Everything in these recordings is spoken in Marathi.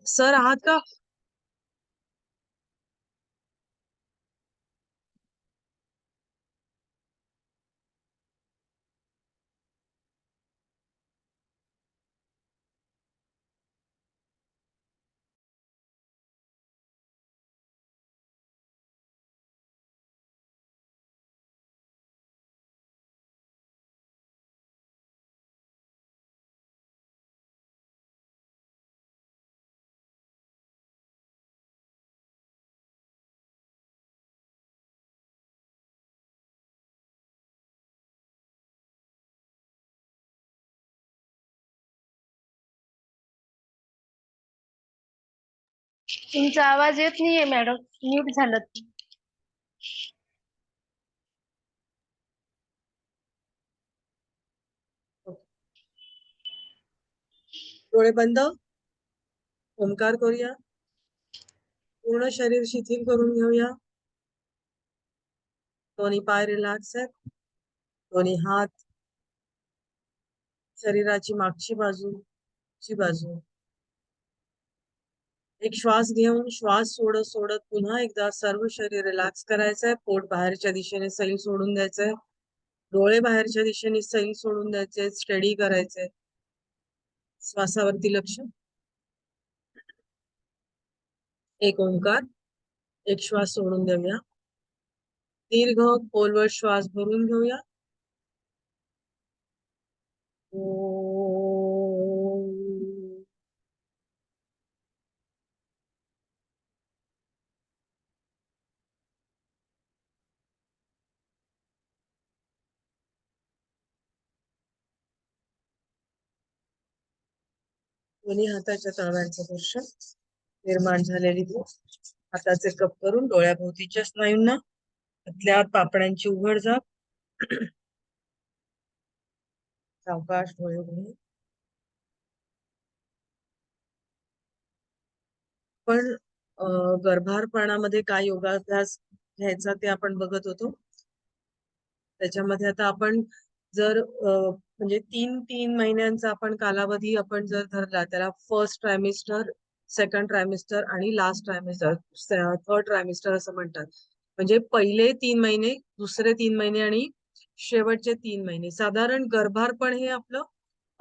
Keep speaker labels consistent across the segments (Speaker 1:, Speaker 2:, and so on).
Speaker 1: सर आहात का?
Speaker 2: तुमचा आवाज येत नाहीये मॅडम. म्यूट झालं.
Speaker 1: डोळे बंद. ओंकार करूया. पूर्ण शरीर शिथिल करून घेऊया. दोन्ही पाय रिलॅक्स आहेत. दोन्ही हात, शरीराची मागची बाजू. एक श्वास घेऊन श्वास सोडत सोडत पुन्हा एकदा सर्व शरीर रिलॅक्स करायचंय. पोट बाहेरच्या दिशेने सैल सोडून द्यायचंय. डोळे बाहेरच्या दिशेने सैल सोडून द्यायचे. स्टडी करायचंय. श्वासावरती लक्ष. एक ओंकार. एक श्वास सोडून देऊया. दीर्घ खोलवर श्वास भरून घेऊया. दोन्ही हाताच्या तळव्यांचं दर्शन. निर्माण झालेली भूक. हाताचे कप करून डोळ्याभोवतीच्या स्नायूंना आतल्या पापण्यांची उघडझाप. सावकाश डोळे उघडे. पण गर्भारपणामध्ये काय योगाभ्यास घ्यायचा ते आपण बघत होतो. त्याच्यामध्ये आता आपण जर म्हणजे 3 महिन्यांचा आपण कालावधी आपण जर धरला, त्याला फर्स्ट ट्रायमिस्टर, सेकंड ट्रायमिस्टर आणि लास्ट ट्रायमिस्टर, थर्ड ट्रायमिस्टर असं म्हणतात. म्हणजे पहिले 3 महिने, दुसरे 3 महिने आणि शेवटचे 3 महिने. साधारण गर्भारपण हे आपलं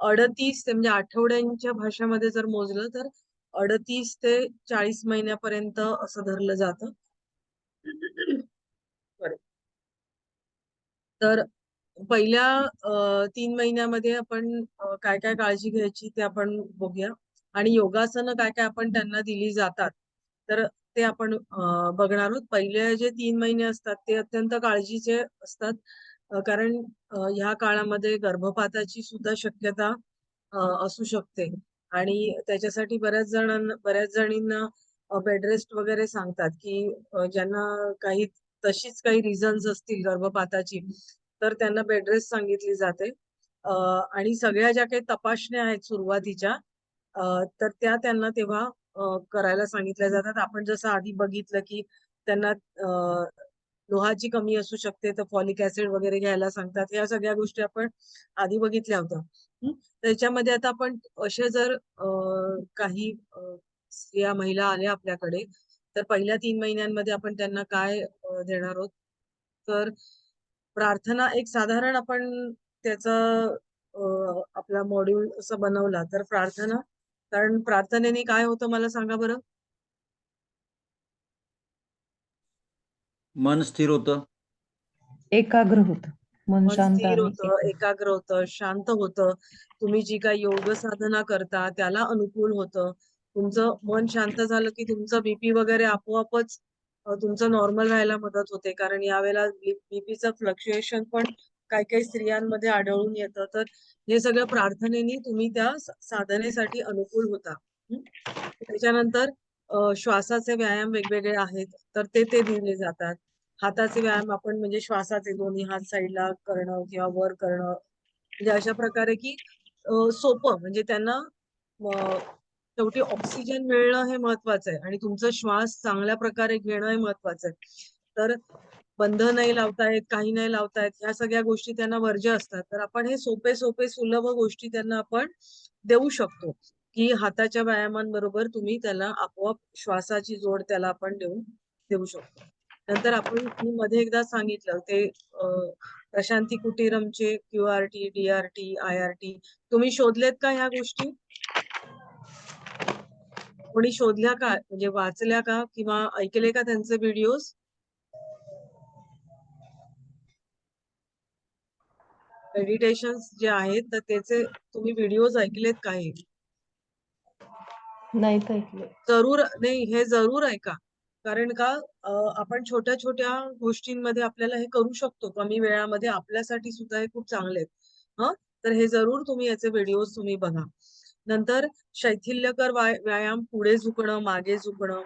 Speaker 1: 38 म्हणजे आठवड्यांच्या भाषेमध्ये जर मोजलं तर 38 ते 40 महिन्यापर्यंत असं धरलं जातं. तर पहिल्या 3 महिन्यामध्ये आपण काय काय काळजी घ्यायची ते आपण बघूया. आणि योगासनं काय काय आपण त्यांना दिली जातात तर ते आपण बघणार आहोत. पहिले जे 3 महिने असतात ते अत्यंत काळजीचे असतात. कारण ह्या काळामध्ये गर्भपाताची सुद्धा शक्यता असू शकते. आणि त्याच्यासाठी बऱ्याच जणींना बेड रेस्ट वगैरे सांगतात की ज्यांना तशीच काही रिझन्स असतील गर्भपाताची तर त्यांना बेड रेस्ट सांगितली जाते. आणि सगळ्या ज्या काही तपासण्या आहेत सुरुवातीच्या तर त्या त्यांना तेव्हा करायला सांगितल्या जातात. आपण जसं आधी बघितलं की त्यांना लोहाची कमी असू शकते तर फॉलिक ऍसिड वगैरे घ्यायला सांगतात. या सगळ्या गोष्टी आपण आधी बघितल्या होत्या. त्याच्यामध्ये आता आपण असे जर काही स्त्रिया महिला आल्या आपल्याकडे तर पहिल्या 3 महिन्यांमध्ये आपण त्यांना काय देणार आहोत तर प्रार्थना. एक साधारण आपण त्याचा आपला मॉड्यूल असं बनवला तर प्रार्थना. कारण प्रार्थनेने काय होतं मला सांगा बरं.
Speaker 3: मन स्थिर होतं,
Speaker 4: एकाग्र होतं, मन शांत
Speaker 1: स्थिर
Speaker 4: आणि
Speaker 1: होतं, एकाग्र होतं, शांत होतं. तुम्ही जी काही योग साधना करता त्याला अनुकूल होतं. तुमचं मन शांत झालं की तुमचं बीपी वगैरे आपोआपच तुमचं नॉर्मल व्हायला मदत होते. कारण यावेळेला बीपीचं फ्लक्च्युएशन पण काही काही स्त्रियांमध्ये आढळून येतं. तर हे सगळं प्रार्थनेने तुम्ही त्या साधनेसाठी अनुकूल होता. त्याच्यानंतर श्वासाचे व्यायाम वेगवेगळे आहेत तर ते दिले जातात. हाताचे व्यायाम आपण म्हणजे श्वासाचे दोन्ही हात साईडला करणं किंवा वर करणं म्हणजे अशा प्रकारे की सोपं म्हणजे त्यांना शेवटी ऑक्सिजन मिळणं हे महत्वाचं आहे आणि तुमचा श्वास चांगल्या प्रकारे घेणं हे महत्वाचं आहे. तर बंध नाही लावतायत, काही नाही लावतायत, ह्या सगळ्या गोष्टी त्यांना वर्ज्य असतात. तर आपण हे सोपे सुलभ गोष्टी त्यांना आपण देऊ शकतो. की हाताच्या व्यायामांबरोबर तुम्ही त्याला आपोआप श्वासाची जोड त्याला आपण देऊ शकतो. नंतर आपण मी मध्ये एकदा सांगितलं ते प्रशांती कुटीरमचे QRT, DRT, IRT तुम्ही शोधलेत का ह्या गोष्टी? कोणी शोधल्या का? म्हणजे वाचल्या का किंवा ऐकले का त्यांचे व्हिडिओज? मेडिटेशन्स जे आहेत तर त्याचे तुम्ही व्हिडिओज ऐकलेत का हे?
Speaker 4: नाहीत ऐकले.
Speaker 1: जरूर नाही, हे जरूर ऐका. कारण का आपण छोट्या छोट्या गोष्टींमध्ये आपल्याला हे करू शकतो कमी वेळामध्ये. आपल्यासाठी सुद्धा हे खूप चांगले आहेत. हं, तर हे जरूर तुम्ही याचे व्हिडिओज तुम्ही बघा. नंतर शैथिल्यकर व्यायाम, पुढे झुकणं, मागे झुकणं.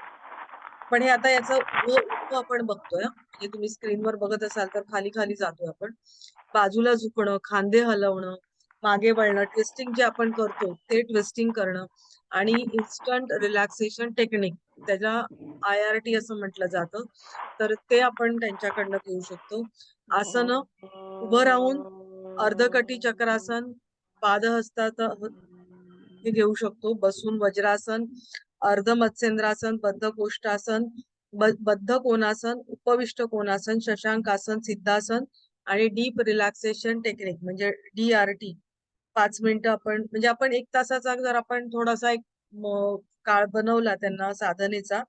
Speaker 1: पण हे आता याचं उभं आपण बघतोय हं. म्हणजे तुम्ही स्क्रीनवर बघत असाल तर खाली खाली जातोय आपण. बाजूला झुकणं, खांदे हलवणं, मागे वळणं, ट्विस्टिंग जे आपण करतो ते ट्विस्टिंग करणं आणि इन्स्टंट रिलॅक्सेशन टेक्निक, त्याला IRT असं म्हटलं जातं. तर ते आपण त्यांच्याकडनं घेऊ शकतो. आसनं, उभं राहून अर्धकटी चक्रासन, पादहस्तात हे घेऊ शकतो. बसून वज्रासन, अर्ध मत्स्येंद्रासन, बद्ध कोष्टासन, बद्ध कोणासन, उपविष्ट कोणासन, शशांकासन, सिद्धासन आणि डीप रिलॅक्सेशन टेक्निक म्हणजे DRT 5 मिनिटं आपण म्हणजे आपण 1 तासाचा जर आपण थोडासा एक काळ बनवला त्यांना साधनेचा,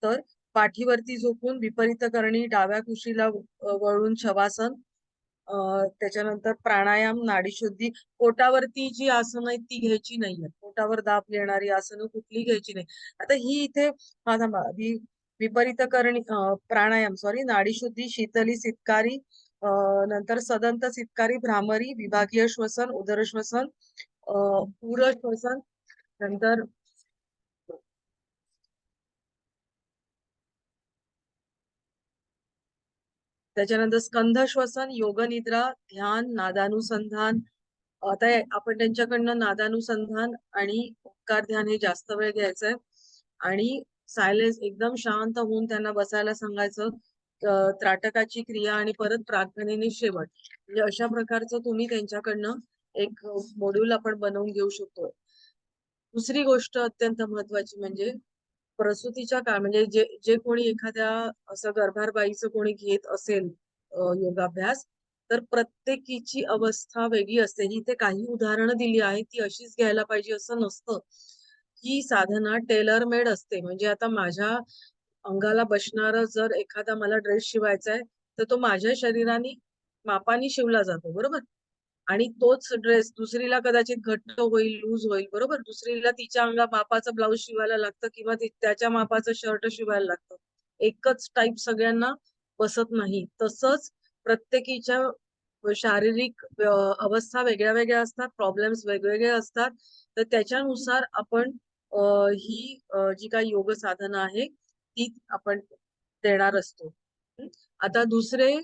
Speaker 1: तर पाठीवरती झोपून विपरीत करणी डाव्या कुशीला वळून शवासन, त्याच्यानंतर प्राणायाम, नाडीशुद्धी, पोटावरती जी आसनं आहेत ती घ्यायची नाहीये. पोटावर दाब येणारी आसनं कुठली घ्यायची नाही. आता ही इथे थांबा विपरीत करणी प्राणायाम नाडीशुद्धी, शीतली सितकारी, नंतर सदंत सितकारी, भ्रामरी, विभागीय श्वसन, उदर श्वसन, पूर श्वसन, नंतर त्याच्यानंतर स्कंध श्वसन, योग निद्रा, ध्यान, नादानुसंधान. आता आपण त्यांच्याकडनं नादानुसंधान आणि ओंकार ध्यान हे जास्त वेळ घ्यायचंय आणि सायलेन्स एकदम शांत होऊन त्यांना बसायला सांगायचं. त्राटकाची क्रिया आणि परत प्रार्थनेने शेवट. म्हणजे अशा प्रकारचं तुम्ही त्यांच्याकडनं एक मॉड्यूल आपण बनवून घेऊ शकतो. दुसरी गोष्ट अत्यंत महत्वाची म्हणजे प्रसूतीच्या काळ म्हणजे जे जे कोणी एखाद्या असं गर्भारबाईचं कोणी घेत असेल योगाभ्यास, तर प्रत्येकीची अवस्था वेगळी असते. ही इथे काही उदाहरणं दिली आहेत ती अशीच घ्यायला पाहिजे असं नसतं. ही साधना टेलर मेड असते. म्हणजे आता माझ्या अंगाला बसणारा जर एखादा मला ड्रेस शिवायचा आहे, तर तो माझ्या शरीराने मापाने शिवला जातो, बरोबर? आणि तोच ड्रेस दुसरीला कदाचित घट्ट होईल, लूज होईल, बरोबर? दुसरीला तिच्या मापाचं ब्लाउज शिवायला लागतं किंवा त्याच्या मापाचं शर्ट शिवायला लागतं. एकच टाइप सगळ्यांना बसत नाही. तसंच प्रत्येकीच्या शारीरिक अवस्था वेगळ्या वेगळ्या असतात, प्रॉब्लेम्स वेगवेगळे असतात. तर त्याच्यानुसार आपण ही जी काही योग साधना आहे ती आपण देणार असतो. आता दुसरे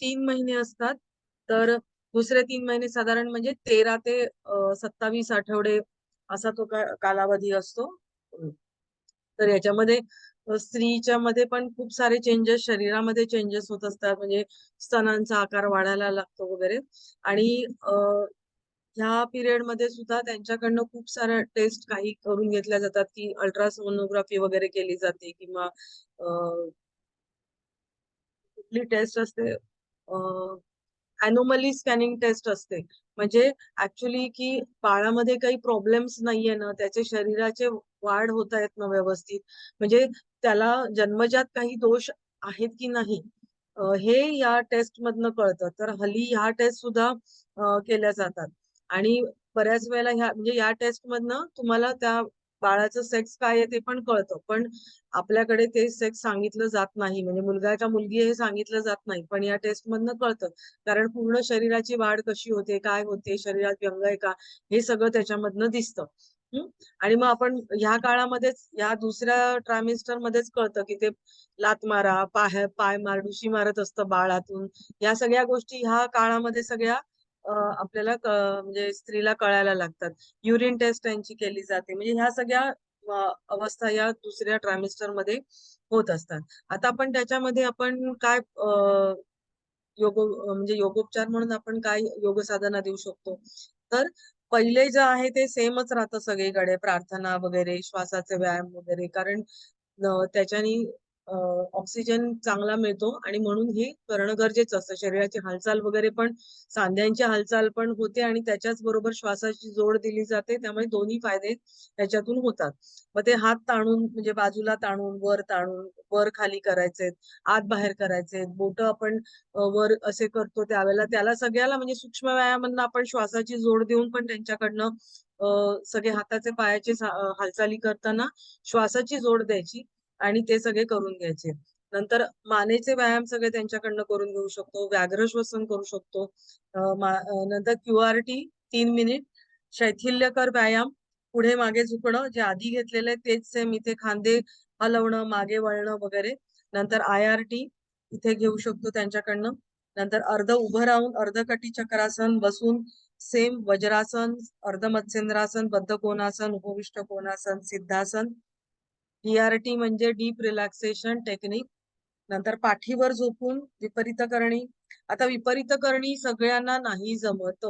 Speaker 1: 3 महिने असतात. तर दुसरे 3 महिने साधारण म्हणजे 13 ते 27 आठवडे असा तो कालावधी असतो. तर याच्यामध्ये स्त्रीच्या मध्ये पण खूप सारे चेंजेस शरीरामध्ये चेंजेस होत असतात. म्हणजे स्तनांचा आकार वाढायला लागतो वगैरे आणि ह्या पिरियड मध्ये सुद्धा त्यांच्याकडनं खूप साऱ्या टेस्ट काही करून घेतल्या जातात की अल्ट्रासोनोग्राफी वगैरे केली जाते किंवा कुठली टेस्ट असते अॅनोमली स्कॅनिंग टेस्ट असते. म्हणजे ऍक्च्युली की बाळामध्ये काही प्रॉब्लेम्स नाहीये ना, त्याचे शरीराचे वाढ होत आहेत ना व्यवस्थित, म्हणजे त्याला जन्मजात काही दोष आहेत की नाही हे या टेस्ट मधनं कळतं. तर हल्ली ह्या टेस्ट सुद्धा केल्या जातात आणि बऱ्याच वेळेला ह्या म्हणजे या टेस्ट मधनं तुम्हाला त्या बाळाचं सेक्स काय आहे ते पण कळतं. पण आपल्याकडे ते सेक्स सांगितलं जात नाही. म्हणजे मुलगा का मुलगी हे सांगितलं जात नाही. पण या टेस्ट मधनं कळतं. कारण पूर्ण शरीराची वाढ कशी होते, काय होते, शरीरात व्यंग आहे का, हे सगळं त्याच्यामधनं दिसतं. आणि मग आपण ह्या काळामध्येच या दुसऱ्या ट्रायमेस्टर मध्येच कळतं की ते लात मारा, पाय मार, डुशी मारत असतं बाळातून. या सगळ्या गोष्टी ह्या काळामध्ये सगळ्या आपल्याला म्हणजे स्त्रीला कळायला लागतात. युरिन टेस्ट त्यांची केली जाते. म्हणजे ह्या सगळ्या अवस्था या दुसऱ्या ट्रायमेस्टर मध्ये होत असतात. आता आपण त्याच्यामध्ये आपण काय म्हणजे योगोपचार म्हणून आपण काय योग साधना देऊ शकतो. तर पहिले जे आहे ते सेमच राहतं सगळीकडे, प्रार्थना वगैरे, श्वासाचे व्यायाम वगैरे, कारण त्याच्यानी ऑक्सिजन चांगला मिळतो आणि म्हणून हे करणं गरजेचं असतं. शरीराची हालचाल वगैरे पण, सांध्यांची हालचाल पण होते आणि त्याच्याच बरोबर श्वासाची जोड दिली जाते, त्यामुळे दोन्ही फायदे त्याच्यातून होतात. मग ते हात ताणून म्हणजे बाजूला ताणून, वर खाली करायचे, आत बाहेर करायचे, बोट आपण वर असे करतो त्यावेळेला त्याला सगळ्याला म्हणजे सूक्ष्म व्यायामांना आपण श्वासाची जोड देऊन पण त्यांच्याकडनं सगळे हाताचे पायाचे हालचाली करताना श्वासाची जोड द्यायची आणि ते सगळे करून घ्यायचे. नंतर मानेचे व्यायाम सगळे त्यांच्याकडनं करून घेऊ शकतो, व्याघ्र श्वसन करू शकतो. नंतर QRT 3 मिनिट, शैथिल्यकर व्यायाम, पुढे मागे झुकणं, जे आधी घेतलेलं आहे तेच सेम इथे, खांदे हलवणं, मागे वळणं वगैरे. नंतर IRT इथे घेऊ शकतो त्यांच्याकडनं. नंतर अर्ध उभं राहून अर्धकटी चक्रासन, बसून सेम वज्रासन, अर्ध मत्स्येंद्रासन, बद्ध कोणासन, उपविष्ट कोणासन, सिद्धासन. DRT म्हणजे डीप रिलॅक्सेशन टेक्निक. नंतर पाठीवर झोपून विपरीत करणी. आता विपरीत करणी सगळ्यांना नाही जमत,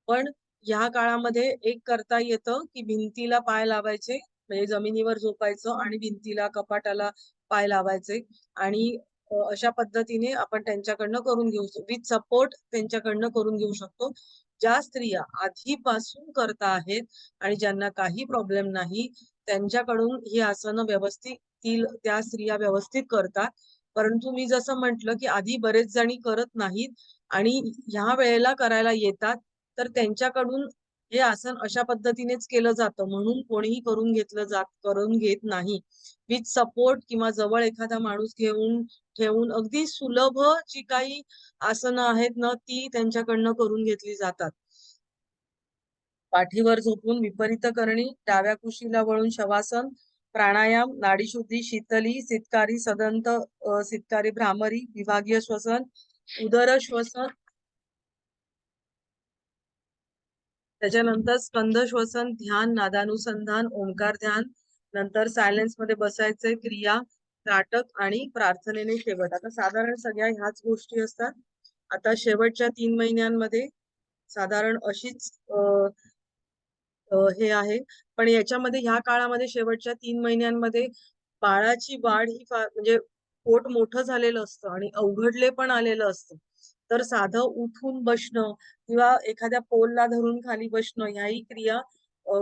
Speaker 1: पण ह्या काळामध्ये एक करता येतं की भिंतीला पाय लावायचे, म्हणजे जमिनीवर झोपायचं आणि भिंतीला, कपाटाला पाय लावायचे आणि अशा पद्धतीने आपण त्यांच्याकडनं करून घेऊ, विथ सपोर्ट त्यांच्याकडनं करून घेऊ शकतो. ज्या स्त्रिया आधीपासून करता आहेत आणि ज्यांना काही प्रॉब्लेम नाही त्यांच्याकडून ही आसनं व्यवस्थित त्या स्त्रिया व्यवस्थित करतात. परंतु मी जसं म्हटलं की आधी बरेच जणी करत नाहीत आणि ह्या वेळेला करायला येतात, तर त्यांच्याकडून हे आसन अशा पद्धतीनेच केलं जातं म्हणून कोणीही करून घेत नाही. विथ सपोर्ट किंवा जवळ एखादा माणूस ठेवून अगदी सुलभ जी काही आसनं आहेत ना ती त्यांच्याकडनं करून घेतली जातात. पाठीवर झोपून विपरीत करणी, डाव्या कुशीला वळून शवासन, प्राणायाम, नाडीशुद्धी, शीतली, सितकारी, सदंत, सितकारी, भ्रामरी, विभागीय श्वसन, उदर श्वसन, त्याच्यानंतर स्कंद श्वसन, ध्यान, नादानुसंधान, ओंकार ध्यान, नंतर सायलेन्स मध्ये बसायचे, क्रिया, नाटक आणि प्रार्थनेने शेवट. आता साधारण सगळ्या ह्याच गोष्टी असतात. आता शेवटच्या 3 महिन्यांमध्ये साधारण अशीच हे आहे, पण याच्यामध्ये ह्या काळामध्ये शेवटच्या 3 महिन्यांमध्ये बाळाची वाढ ही फार म्हणजे पोट मोठं झालेलं असतं आणि अवघडले पण आलेलं असतं. तर साधं उठून बसणं किंवा एखाद्या पोलला धरून खाली बसणं ह्याही क्रिया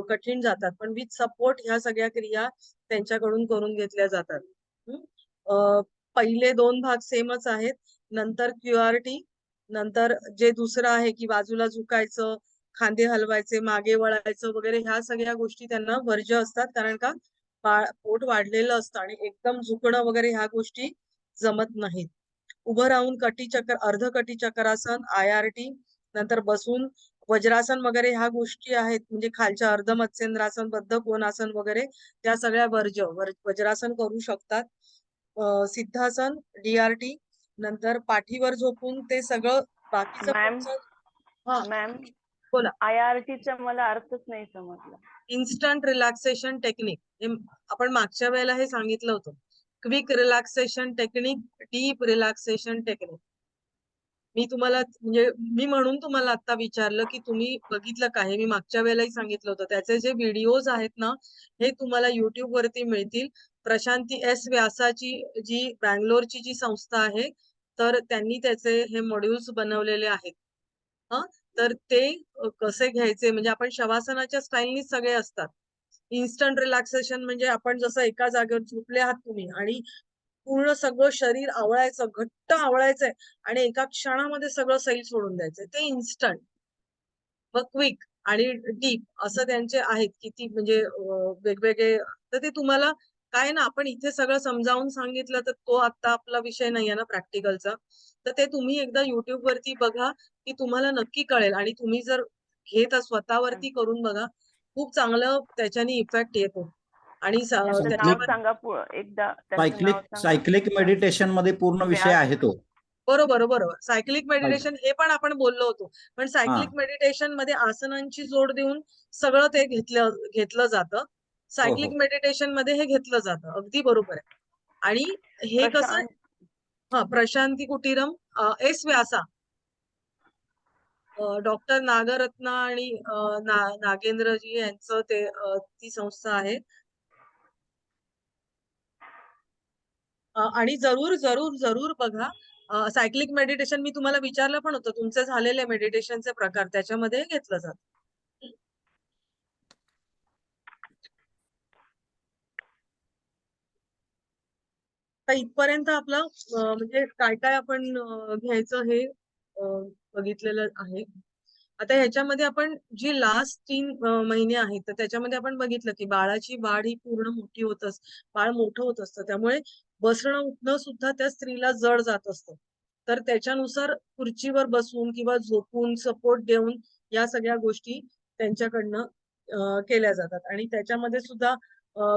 Speaker 1: कठीण जातात, पण विथ सपोर्ट ह्या सगळ्या क्रिया त्यांच्याकडून करून घेतल्या जातात. पहिले 2 भाग सेमच आहेत. नंतर QRT, नंतर जे दुसरं आहे की बाजूला झुकायचं, खांदे हलवायचे, मागे वळायचं वगैरे ह्या सगळ्या गोष्टी त्यांना वर्ज्य असतात, कारण का पोट वाढलेलं असतं आणि एकदम झुकणं वगैरे ह्या गोष्टी जमत नाहीत. उभं राहून अर्ध कटी चक्रासन, IRT, नंतर बसून वज्रासन वगैरे ह्या गोष्टी आहेत, म्हणजे खालच्या अर्ध मत्स्येंद्रासन, बद्ध कोणासन वगैरे त्या सगळ्या वज्रासन करू शकतात. सिद्धासन, DRT, नंतर पाठीवर झोपून ते सगळं बाकीचं
Speaker 2: मॅम
Speaker 1: पुढचं. हा
Speaker 2: मॅम
Speaker 1: बोला.
Speaker 2: IRTचा मला अर्थच नाही समजला.
Speaker 1: इन्स्टंट रिलॅक्सेशन टेक्निक, हे आपण मागच्या वेळेला हे सांगितलं होतं. Quick relaxation technique, deep relaxation technique. मी म्हणून तुम्हाला आता विचारलं की तुम्ही बघितलं का हे. मी मागच्या वेळेलाही सांगितलं होतं. त्याचे जे व्हिडिओज आहेत ना हे तुम्हाला YouTube वरती मिळतील. प्रशांती S व्यासाची जी बँगलोरची जी संस्था आहे, तर त्यांनी त्याचे हे मॉड्यूल्स बनवलेले आहेत. तर ते कसे घ्यायचे, म्हणजे आपण शवासनाच्या स्टाईलनी सगळे असतात. इन्स्टंट रिलॅक्सेशन म्हणजे आपण जसं एका जागेवर झोपले आहात तुम्ही आणि पूर्ण सगळं शरीर आवळायचं, घट्ट आवळायचंय आणि एका क्षणामध्ये सगळं सैल सोडून द्यायचंय, ते इन्स्टंट. मग क्विक आणि डीप असं त्यांचे आहेत किती, म्हणजे वेगवेगळे. तर ते तुम्हाला काय ना, आपण इथे सगळं समजावून सांगितलं तर तो आता आपला विषय नाहीये ना प्रॅक्टिकलचा. तर ते तुम्ही एकदा YouTube वरती बघा की तुम्हाला नक्की कळेल आणि तुम्ही जर स्वतःवरती करून बघा, खूप चांगलं त्याच्याने इफेक्ट येतो. आणि
Speaker 2: त्याचं नाव
Speaker 1: त्याच्यावर
Speaker 2: सांगा एकदा त्याचं नाव सांगा.
Speaker 3: सायक्लिक मेडिटेशन मध्ये पूर्ण विषय
Speaker 2: व्यास.
Speaker 3: आहे तो.
Speaker 1: बरोबर. सायक्लिक मेडिटेशन हे पण आपण बोललो होतो, पण सायक्लिक
Speaker 3: हा.
Speaker 1: मेडिटेशन मध्ये आसनांची जोड देऊन सगळं ते घेतलं जातं. सायक्लिक
Speaker 3: हो.
Speaker 1: मेडिटेशन मध्ये हे घेतलं जातं, अगदी बरोबर आहे. आणि हे कसं,
Speaker 2: प्रशांत
Speaker 1: प्रशांती कुटीरम, S व्यासा. डॉक्टर नागरत्ना आणि नागेंद्रजी यांचं ती संस्था आहे. आणि जरूर जरूर जरूर बघा. सायक्लिक मेडिटेशन मी तुम्हाला विचारलं पण होतं, तुमचे झालेले मेडिटेशनचे प्रकार त्याच्यामध्ये घेतलं जातं. तर इथपर्यंत आपलं म्हणजे काय काय आपण घ्यायचं हे बघितलेलं आहे. आता ह्याच्यामध्ये आपण जी लास्ट 3 महिने आहेत तर त्याच्यामध्ये आपण बघितलं की बाळाची वाढ ही पूर्ण मोठी बाळ मोठं होत असतं, त्यामुळे बसणं उठणं सुद्धा त्या स्त्रीला जड जात असतं. तर त्याच्यानुसार खुर्चीवर बसून किंवा झोपून सपोर्ट देऊन या सगळ्या गोष्टी त्यांच्याकडनं केल्या जातात. आणि त्याच्यामध्ये सुद्धा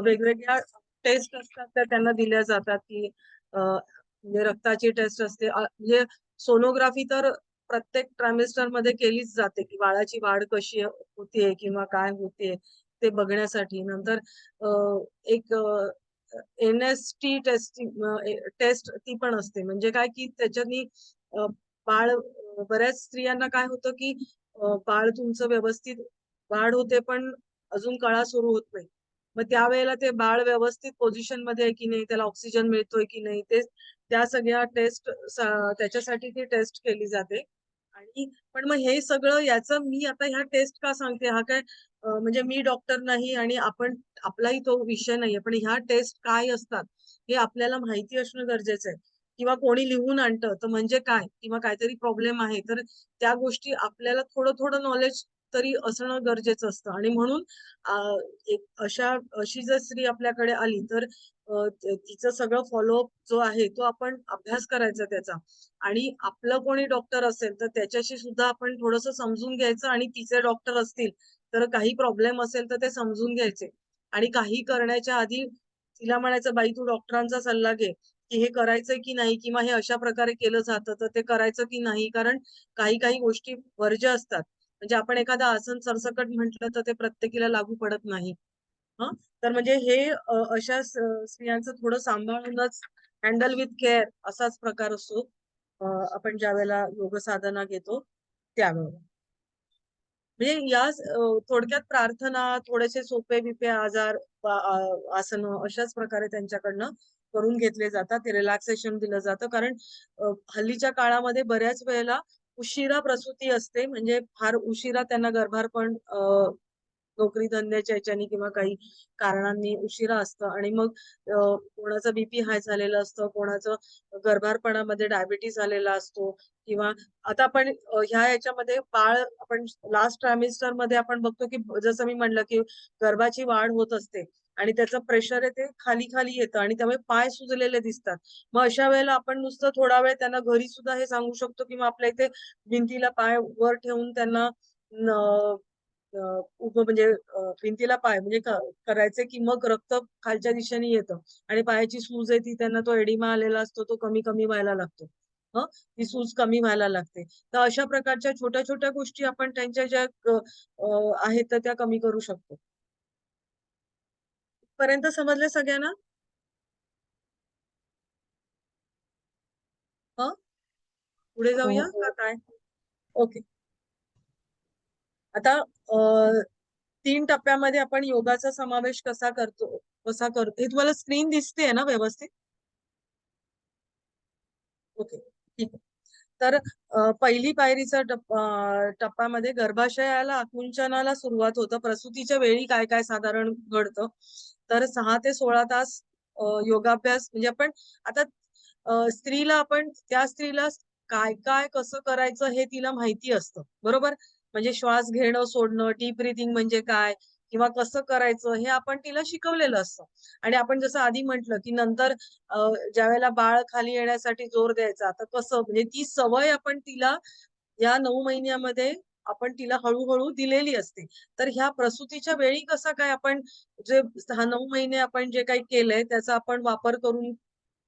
Speaker 1: वेगवेगळ्या टेस्ट असतात त्या त्यांना दिल्या जातात की म्हणजे रक्ताची टेस्ट असते, म्हणजे सोनोग्राफी तर प्रत्येक ट्रायमेस्टर मध्ये केलीच जाते की बाळाची वाढ कशी होतीये किंवा काय होतीये ते बघण्यासाठी. नंतर एक NST टेस्ट ती पण असते, म्हणजे काय की त्याच्यानी बाळ बऱ्याच स्त्रियांना काय होतं की बाळ तुमचं व्यवस्थित वाढ होते पण अजून कळा सुरू होत नाही. मग त्यावेळेला ते बाळ व्यवस्थित पोझिशन मध्ये आहे की नाही, त्याला ऑक्सिजन मिळतोय की नाही, ते त्या सगळ्या टेस्ट त्याच्यासाठी ती टेस्ट केली जाते. आणि पण मग हे सगळं याचं मी आता ह्या टेस्ट का सांगते, हा काय म्हणजे मी डॉक्टर नाही आणि आपलाही तो विषय नाहीये, पण ह्या टेस्ट काय असतात हे आपल्याला माहिती असणं गरजेचं आहे. किंवा कोणी लिहून आणतं तर म्हणजे काय, किंवा काहीतरी प्रॉब्लेम आहे तर त्या गोष्टी आपल्याला थोडं थोडं नॉलेज तरी असणं गरजेचं असतं. आणि म्हणून एक अशी जर स्त्री आपल्याकडे आली तर तिचं सगळं फॉलोअप जो आहे तो आपण अभ्यास करायचा त्याचा. आणि आपलं कोणी डॉक्टर असेल तर त्याच्याशी सुद्धा आपण थोडंसं समजून घ्यायचं, आणि तिचे डॉक्टर असतील तर काही प्रॉब्लेम असेल तर ते समजून घ्यायचे. आणि काही करण्याच्या आधी तिला म्हणायचं, बाई तू डॉक्टरांचा सल्ला घे की हे करायचंय की नाही, किंवा हे अशा प्रकारे केलं जातं तर ते करायचं की नाही. कारण काही काही गोष्टी वर्ज्य असतात, म्हणजे आपण एखादं आसन सरसकट म्हटलं तर ते प्रत्येकीला लागू पडत नाही. हं तर म्हणजे हे अशा स्त्रियांचं थोडं सांभाळूनच, हँडल विथ केअर असाच प्रकार असतो आपण ज्या वेळेला योग साधना घेतो त्यावेळेला. म्हणजे थोडक्यात प्रार्थना, थोडेसे सोपे बिपे आसन अशाच प्रकारे त्यांच्याकडनं करून घेतले जातात. ते रिलॅक्सेशन दिलं जातं. कारण हल्लीच्या काळामध्ये बऱ्याच वेळेला उशिरा प्रसूती असते, म्हणजे फार उशिरा त्यांना गर्भारपण नोकरी धंद्याच्या ह्याच्यानी किंवा काही कारणांनी उशिरा असतं. आणि मग कोणाचं बीपी हाय झालेलं असतं, कोणाचं गर्भारपणामध्ये डायबिटीज आलेला असतो, किंवा आता आपण ह्या याच्यामध्ये बाळ आपण लास्ट ट्रायमेस्टर मध्ये आपण बघतो की जसं मी म्हणलं की गर्भाची वाढ होत असते आणि त्याचं प्रेशर आहे ते खाली खाली येतं आणि त्यामुळे पाय सुजलेले दिसतात. मग अशा वेळेला आपण नुसतं थोडा वेळ त्यांना घरी सुद्धा हे सांगू शकतो किंवा आपल्या इथे भिंतीला पाय वर ठेवून त्यांना उभं म्हणजे भिंतीला पाय म्हणजे करायचे की मग रक्त खालच्या दिशेने येतं आणि पायाची सूज आहे ती त्यांना तो एडिमा आलेला असतो तो कमी कमी व्हायला लागतो. ती सूज कमी व्हायला लागते. तर अशा प्रकारच्या छोट्या छोट्या गोष्टी आपण त्यांच्या ज्या आहेत तर त्या कमी करू शकतो. पर्यंत समजलं सगळ्यांना? हं पुढे जाऊया
Speaker 4: हो.
Speaker 1: का काय? ओके. आता 3 टप्प्यामध्ये आपण योगाचा समावेश कसा करतो हे तुम्हाला स्क्रीन दिसतेय ना व्यवस्थित? ओके, ठीक आहे. तर पहिली पायरीचा टप्प्यामध्ये गर्भाशयाला आकुंचनाला सुरुवात होतं. प्रसूतीच्या वेळी काय काय साधारण घडतं, तर 6 ते 16 तास योगाभ्यास म्हणजे आपण आता त्या स्त्रीला काय काय कसं करायचं हे तिला माहिती असतं, बरोबर? म्हणजे श्वास घेणं सोडणं, डीप ब्रीथिंग म्हणजे काय किंवा कसं करायचं हे आपण तिला शिकवलेलं असतं. आणि आपण जसं आधी म्हटलं की नंतर ज्यावेळेला बाळ खाली येण्यासाठी जोर द्यायचा, तर कसं म्हणजे ती सवय आपण तिला या 9 महिन्यामध्ये आपण तिला हळू-हळू दिलेली असते. तर ह्या प्रसूतीच्या वेळी कसं काय आपण जे 6-9 महिने आपण जे काही केलंय त्याचा आपण वापर करून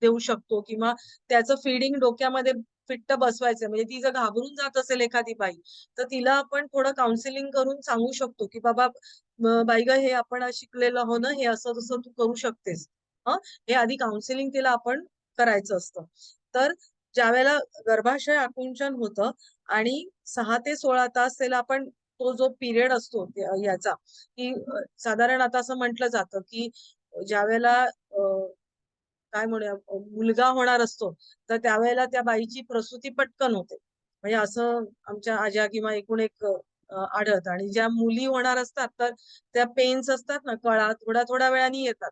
Speaker 1: देऊ शकतो, किंवा त्याचं फीडिंग डोक्यामध्ये फिट्ट बसवायचं. म्हणजे ती जर घाबरून जात असेल एखादी बाई, तर तिला आपण थोडं काउन्सिलिंग करून सांगू शकतो, की "बाबा बाई गं, हे आपण आज शिकलेलो आहो ना, हे असं-तसं तू करू शकतेस." हं, हे आधी काउन्सिलिंग तिला आपण करायचं असतं. तर ज्यावेळेला गर्भाशय आकुंचन होतं आणि 6 ते 16 तास त्याला आपण तो जो पिरियड असतो याचा की साधारण आता असं म्हटलं जातं की ज्यावेळेला काय म्हणूया मुलगा होणार असतो तर त्यावेळेला त्या बाईची प्रसूती पटकन होते. म्हणजे असं आमच्या आज्या किंवा एकूण एक आढळतं. आणि ज्या मुली होणार असतात तर त्या पेन्स असतात ना, कळा थोड्या थोड्या वेळाने येतात.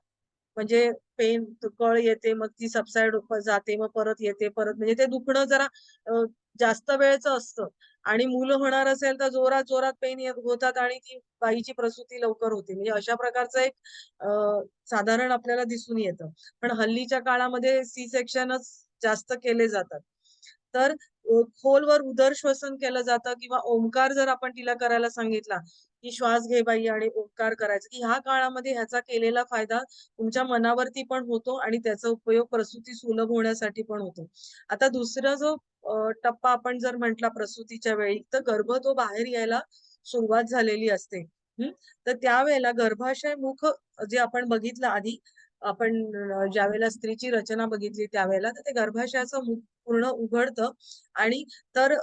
Speaker 1: म्हणजे पेन कळ येते, मग ती सबसाइड जाते, मग परत येते, परत म्हणजे ते दुखणं जरा जास्त वेळेचं असतं. आणि मुलं होणार असेल तर जोरात जोरात पेन होतात आणि ती बाईची प्रसूती लवकर होते. म्हणजे अशा प्रकारचं एक साधारण आपल्याला दिसून येतं. पण हल्लीच्या काळामध्ये सी सेक्शनच जास्त केले जातात. तर खोलवर उदर श्वसन केलं जातं किंवा ओंकार जर आपण तिला करायला सांगितला की श्वास घे बाई आणि ओंकार करायचा, की ह्या काळामध्ये ह्याचा केलेला फायदा तुमच्या मनावरती पण होतो आणि त्याचा उपयोग प्रसूती सुलभ होण्यासाठी पण होतो. आता दुसरा जो टप्पा आपण जर म्हटला प्रसूतीच्या वेळी तर गर्भ तो बाहेर यायला सुरुवात झालेली असते. तर त्यावेळेला गर्भाशय मुख जे आपण बघितलं आधी आपण ज्यावेळेला स्त्रीची रचना बघितली त्यावेळेला तर ते गर्भाशयाचं मुख पूर्ण उघडतं आणि तर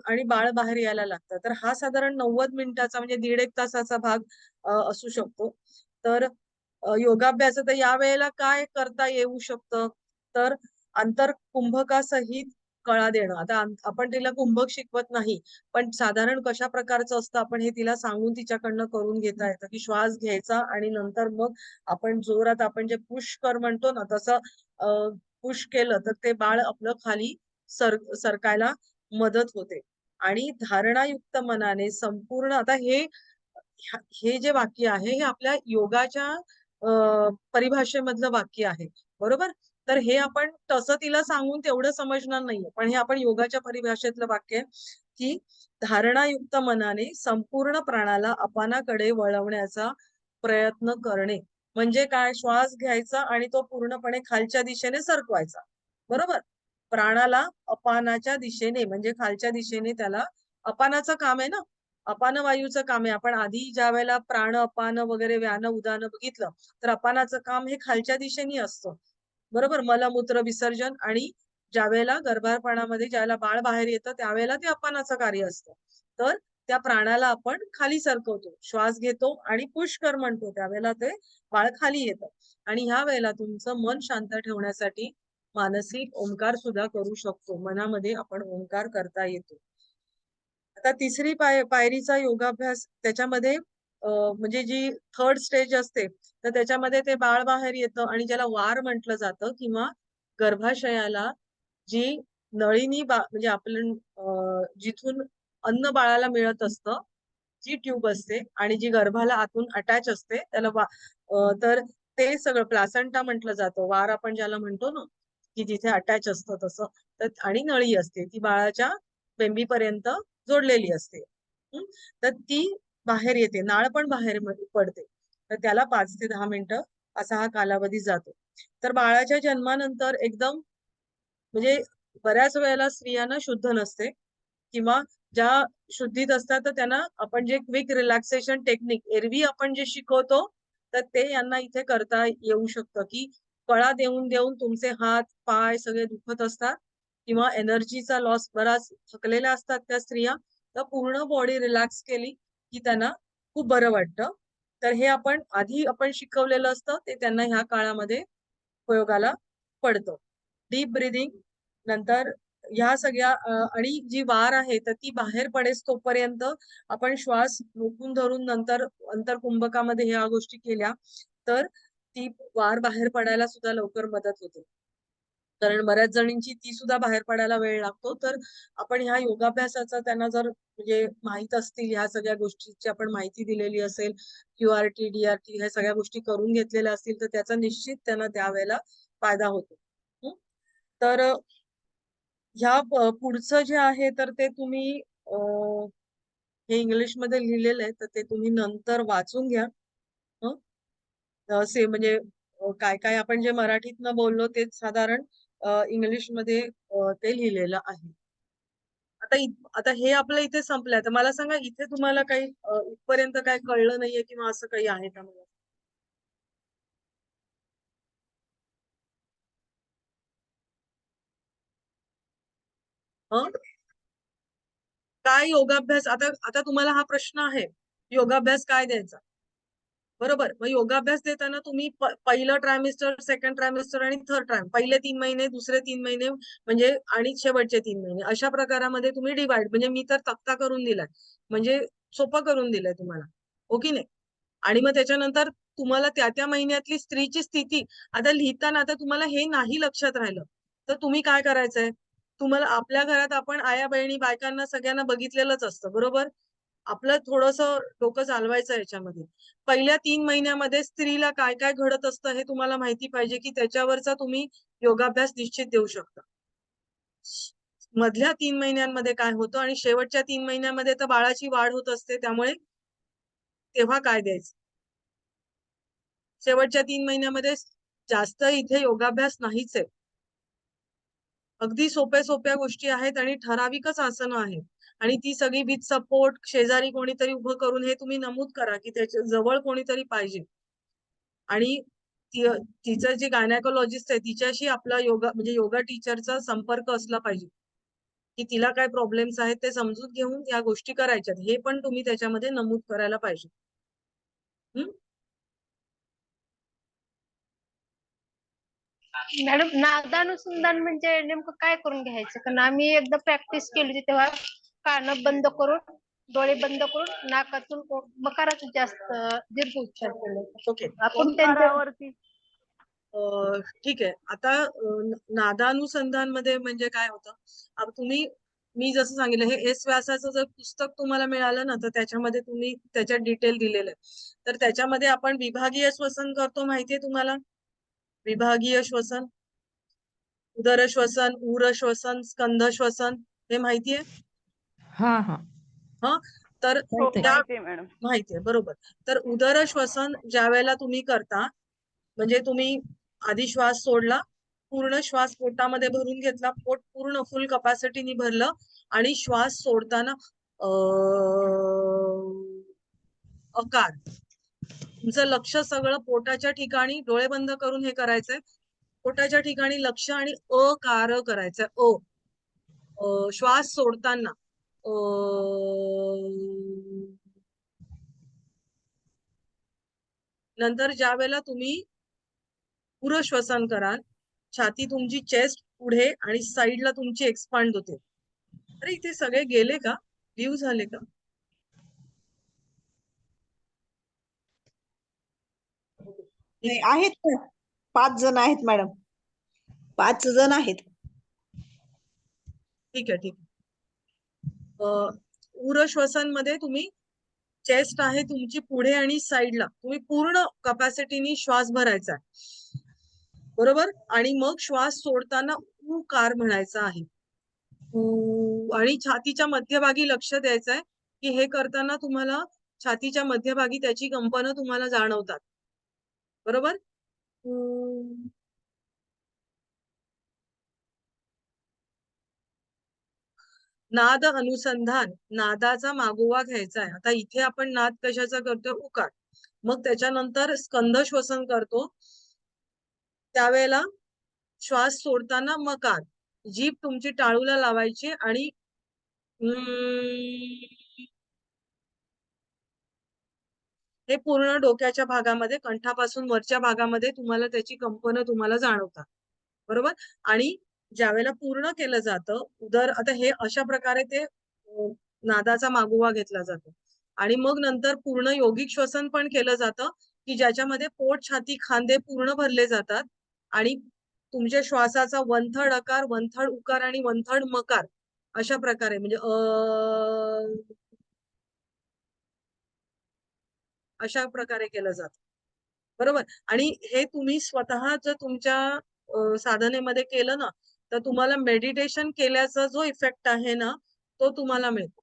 Speaker 1: आणि बाळ बाहेर यायला लागतं. तर हा साधारण 90 मिनिटाचा म्हणजे 1.5 तासाचा भाग असू शकतो. तर योगाभ्यास तर या वेळेला काय करता येऊ शकतं तर अंतरकुंभकासहित कळा देणं. आता आपण तिला कुंभक शिकवत नाही, पण साधारण कशा प्रकारचं असतं आपण हे तिला सांगून तिच्याकडनं करून घेता येतं की श्वास घ्यायचा आणि नंतर मग आपण जोरात आपण जे पुश कर म्हणतो ना तसं पुश केलं तर ते बाळ आपलं खाली सरकायला मदत होते. आणि धारणायुक्त मनाने संपूर्ण आता हे जे वाक्य आहे हे आपल्या योगाच्या परिभाषेमधलं वाक्य आहे. बरोबर? तर हे आपण तसं तिला सांगून तेवढं समजणार नाहीये. पण हे आपण योगाच्या परिभाषेतलं वाक्य आहे की धारणायुक्त मनाने संपूर्ण प्राणाला अपानाकडे वळवण्याचा प्रयत्न करणे. म्हणजे काय? श्वास घ्यायचा आणि तो पूर्णपणे खालच्या दिशेने सरकवायचा. बरोबर? प्राणाला अपानाच्या दिशेने म्हणजे खालच्या दिशेने त्याला अपानाचं काम आहे ना. अपान वायूचं काम आहे. आपण आधी ज्या वेळेला प्राण, अपान वगैरे व्यान, उदान बघितलं तर अपानाचं काम हे खालच्या दिशेने असतं. बरोबर? मलमूत्र विसर्जन आणि ज्यावेळेला गर्भारपणामध्ये ज्यावेळेला बाळ बाहेर येतं त्यावेळेला ते अपानाचं कार्य असतं. तर त्या प्राणाला आपण खाली सरकवतो. श्वास घेतो आणि पुश कर म्हणतो. त्यावेळेला ते बाळ खाली येतं. आणि ह्या वेळेला तुमचं मन शांत ठेवण्यासाठी मानसिक ओंकार सुद्धा करू शकतो. मनामध्ये आपण ओंकार करता येतो. आता तिसरी पायरीचा योगाभ्यास त्याच्यामध्ये म्हणजे जी थर्ड स्टेज असते तर त्याच्यामध्ये ते बाळ बाहेर येतं आणि ज्याला वार म्हटलं जातं किंवा गर्भाशयाला जी नळिनी म्हणजे आपलं जिथून अन्न बाळाला मिळत असतं जी ट्यूब असते आणि जी गर्भाला आतून अटॅच असते त्याला तर ते सगळं प्लासंटा म्हटलं जातं. वार आपण ज्याला म्हणतो ना की जिथे अटॅच असतं तसं तर आणि नळी असते ती बाळाच्या बेंबीपर्यंत जोडलेली असते. तर ती बाहेर येते. नाळ पण बाहेर पडते. तर त्याला 5 ते 10 मिनिटं असा हा कालावधी जातो. तर बाळाच्या जन्मानंतर एकदम म्हणजे बऱ्याच वेळेला स्त्रियांना शुद्ध नसते किंवा ज्या शुद्धीत असतात तर त्यांना आपण जे क्विक रिलॅक्सेशन टेक्निक एरवी आपण जे शिकवतो तर ते यांना इथे करता येऊ शकतं की कळा देऊन देऊन तुमचे हात पाय सगळे दुखत असतात किंवा एनर्जीचा लॉस बराच थकलेल्या असतात त्या स्त्रिया तर पूर्ण बॉडी रिलॅक्स केली की त्यांना खूप बरं वाटतं. तर हे आपण आधी आपण शिकवलेलं असतं ते त्यांना ह्या काळामध्ये उपयोगाला पडतं. डीप ब्रीदिंग नंतर ह्या सगळ्या आणि जी वार आहे तर ती बाहेर पडेस तोपर्यंत आपण श्वास रोखून धरून नंतर अंतरकुंभकामध्ये ह्या गोष्टी केल्या तर ती वार बाहेर पडायला सुद्धा लवकर मदत होते. कारण बऱ्याच जणींची ती सुद्धा बाहेर पडायला वेळ लागतो. तर आपण ह्या योगाभ्यासाचा त्यांना जर म्हणजे माहित असतील ह्या सगळ्या गोष्टीची आपण माहिती दिलेली असेल QRT, DRT ह्या सगळ्या गोष्टी करून घेतलेल्या असतील तर त्याचा निश्चित त्यांना त्यावेळेला फायदा होतो. तर ह्या पुढचं जे आहे तर ते तुम्ही हे इंग्लिशमध्ये लिहिलेलं आहे तर ते तुम्ही नंतर वाचून घ्या. से म्हणजे काय काय आपण जे मराठीतनं बोललो ते साधारण इंग्लिशमध्ये ते लिहिलेलं आहे. आता हे आपलं इथे संपलंय. तर मला सांगा इथे तुम्हाला काही इथपर्यंत काही कळलं नाहीये किंवा असं काही आहे का मला? हं? काय योगाभ्यास, आता आता तुम्हाला हा प्रश्न आहे, योगाभ्यास काय द्यायचा? बरोबर. मग योगाभ्यास देताना तुम्ही पहिलं ट्रायमिस्टर, सेकंड ट्रायमिस्टर आणि थर्ड ट्रायम, पहिले 3 महिने, दुसरे 3 महिने म्हणजे आणि शेवटचे 3 महिने अशा प्रकारामध्ये तुम्ही डिवाइड, म्हणजे मी तर तक्ता करून दिलाय, म्हणजे सोपं करून दिलंय तुम्हाला, हो की नाही? आणि मग त्याच्यानंतर तुम्हाला त्या त्या महिन्यातली स्त्रीची स्थिती आता लिहिताना, आता तुम्हाला हे नाही लक्षात राहिलं तर तुम्ही काय करायचंय? तुम्हाला आपल्या घरात आपण आया बहिणी बायकांना सगळ्यांना बघितलेलंच असतं, बरोबर? आपलं थोडंसं डोकं चालवायचं याच्यामध्ये. पहिल्या 3 महिन्यामध्ये स्त्रीला काय काय घडत असतं हे तुम्हाला माहिती पाहिजे, की त्याच्यावरचा तुम्ही योगाभ्यास निश्चित देऊ शकता. मधल्या 3 महिन्यांमध्ये काय होतं आणि शेवटच्या 3 महिन्यामध्ये तर बाळाची वाढ होत असते, त्यामुळे तेव्हा काय द्यायचं? शेवटच्या 3 महिन्यामध्ये जास्त इथे योगाभ्यास नाहीच आहे. अगदी सोप्या गोष्टी आहेत आणि ठराविकच आसनं आहेत आणि ती सगळी विथ सपोर्ट, शेजारी कोणीतरी उभं करून हे तुम्ही नमूद करा, की त्याच्या जवळ कोणीतरी पाहिजे. आणि तिचं जे गायनेकोलॉजिस्ट आहे तिच्याशी आपला योगा म्हणजे योगा टीचरचा संपर्क असला पाहिजे, की तिला काय प्रॉब्लेम्स आहेत ते समजून घेऊन या गोष्टी करायच्यात. हे पण तुम्ही त्याच्यामध्ये नमूद करायला पाहिजे.
Speaker 2: मॅडम, नादानुसंधान म्हणजे नेमकं काय करून घ्यायचं? कारण आम्ही एकदा प्रॅक्टिस केली होती तेव्हा कानं बंद करून, डोळे बंद करून नाकातून मकाराचं जास्त दीर्घ उच्चार केले.
Speaker 1: ओके.
Speaker 2: आपण त्यांच्या
Speaker 1: ठीक आहे. आता नादानुसंधान मध्ये म्हणजे काय होतं? आता मी जसं सांगितलं, हे एस व्यासाचं जर पुस्तक तुम्हाला मिळालं ना, तर त्याच्यामध्ये तुम्ही त्याच्यात डिटेल दिलेलं आहे. तर त्याच्यामध्ये आपण विभागीय श्वसन करतो, माहितीये तुम्हाला? विभागीय श्वसन, उदर श्वसन, उर श्वसन, स्कंध श्वसन, हे माहितीये?
Speaker 4: हा हा
Speaker 1: हा, तर
Speaker 4: माहितीये.
Speaker 1: माहितीये, बरोबर. तर उदर श्वसन ज्या वेळेला तुम्ही करता, म्हणजे तुम्ही आधी श्वास सोडला, पूर्ण श्वास पोटामध्ये भरून घेतला, पोट पूर्ण फुल कपॅसिटीने भरलं आणि श्वास सोडताना अकार, तुमचं लक्ष सगळं पोटाच्या ठिकाणी, डोळे बंद करून हे करायचंय, पोटाच्या ठिकाणी लक्ष आणि अकार करायचंय. श्वास सोडताना नंतर ज्या वेळेला तुम्ही पुढं श्वसन कराल, छाती तुमची चेस्ट पुढे आणि साईडला तुमची एक्सपांड होते. अरे इथे सगळे गेले का? लीव झाले का?
Speaker 5: नाही, आहेत ना. 5 जण आहेत मॅडम. 5 जण आहेत.
Speaker 1: ठीक आहे, ठीक आहे. उर श्वसन मध्ये तुम्ही चेस्ट आहे तुमची पुढे आणि साईडला, तुम्ही पूर्ण कपॅसिटीनी श्वास भरायचा आहे, बरोबर? आणि मग श्वास सोडताना उकार म्हणायचा आहे. आणि छातीच्या मध्यभागी लक्ष द्यायचं आहे, की हे करताना तुम्हाला छातीच्या मध्यभागी त्याची कंपनं तुम्हाला जाणवतात, बरोबर? नाद अनुसंधान, नादाचा मागोवा घ्यायचा आहे. आता इथे आपण नाद कशाचा करतोय? उकार. मग त्याच्यानंतर स्कंध श्वसन करतो, त्यावेळेला श्वास सोडताना मकार, जीभ तुमची टाळूला लावायची आणि हे पूर्ण डोक्याच्या भागामध्ये, कंठापासून वरच्या भागामध्ये तुम्हाला त्याची कंपनं तुम्हाला जाणवतात, बरोबर? आणि ज्यावेळेला पूर्ण केलं जातं उदर, आता हे अशा प्रकारे ते नादाचा मागोवा घेतला जातो. आणि मग नंतर पूर्ण योगिक श्वसन पण केलं जातं, की ज्याच्यामध्ये पोट, छाती, खांदे पूर्ण भरले जातात आणि तुमच्या श्वासाचा 1/3 अकार, 1/3 उकार आणि 1/3 मकार अशा प्रकारे, म्हणजे अशा प्रकारे केलं जातं, बरोबर? आणि हे तुम्ही स्वतः जर तुमच्या साधनेमध्ये केलं ना, तर तुम्हाला मेडिटेशन केल्याचा जो इफेक्ट आहे ना, तो तुम्हाला मिळतो.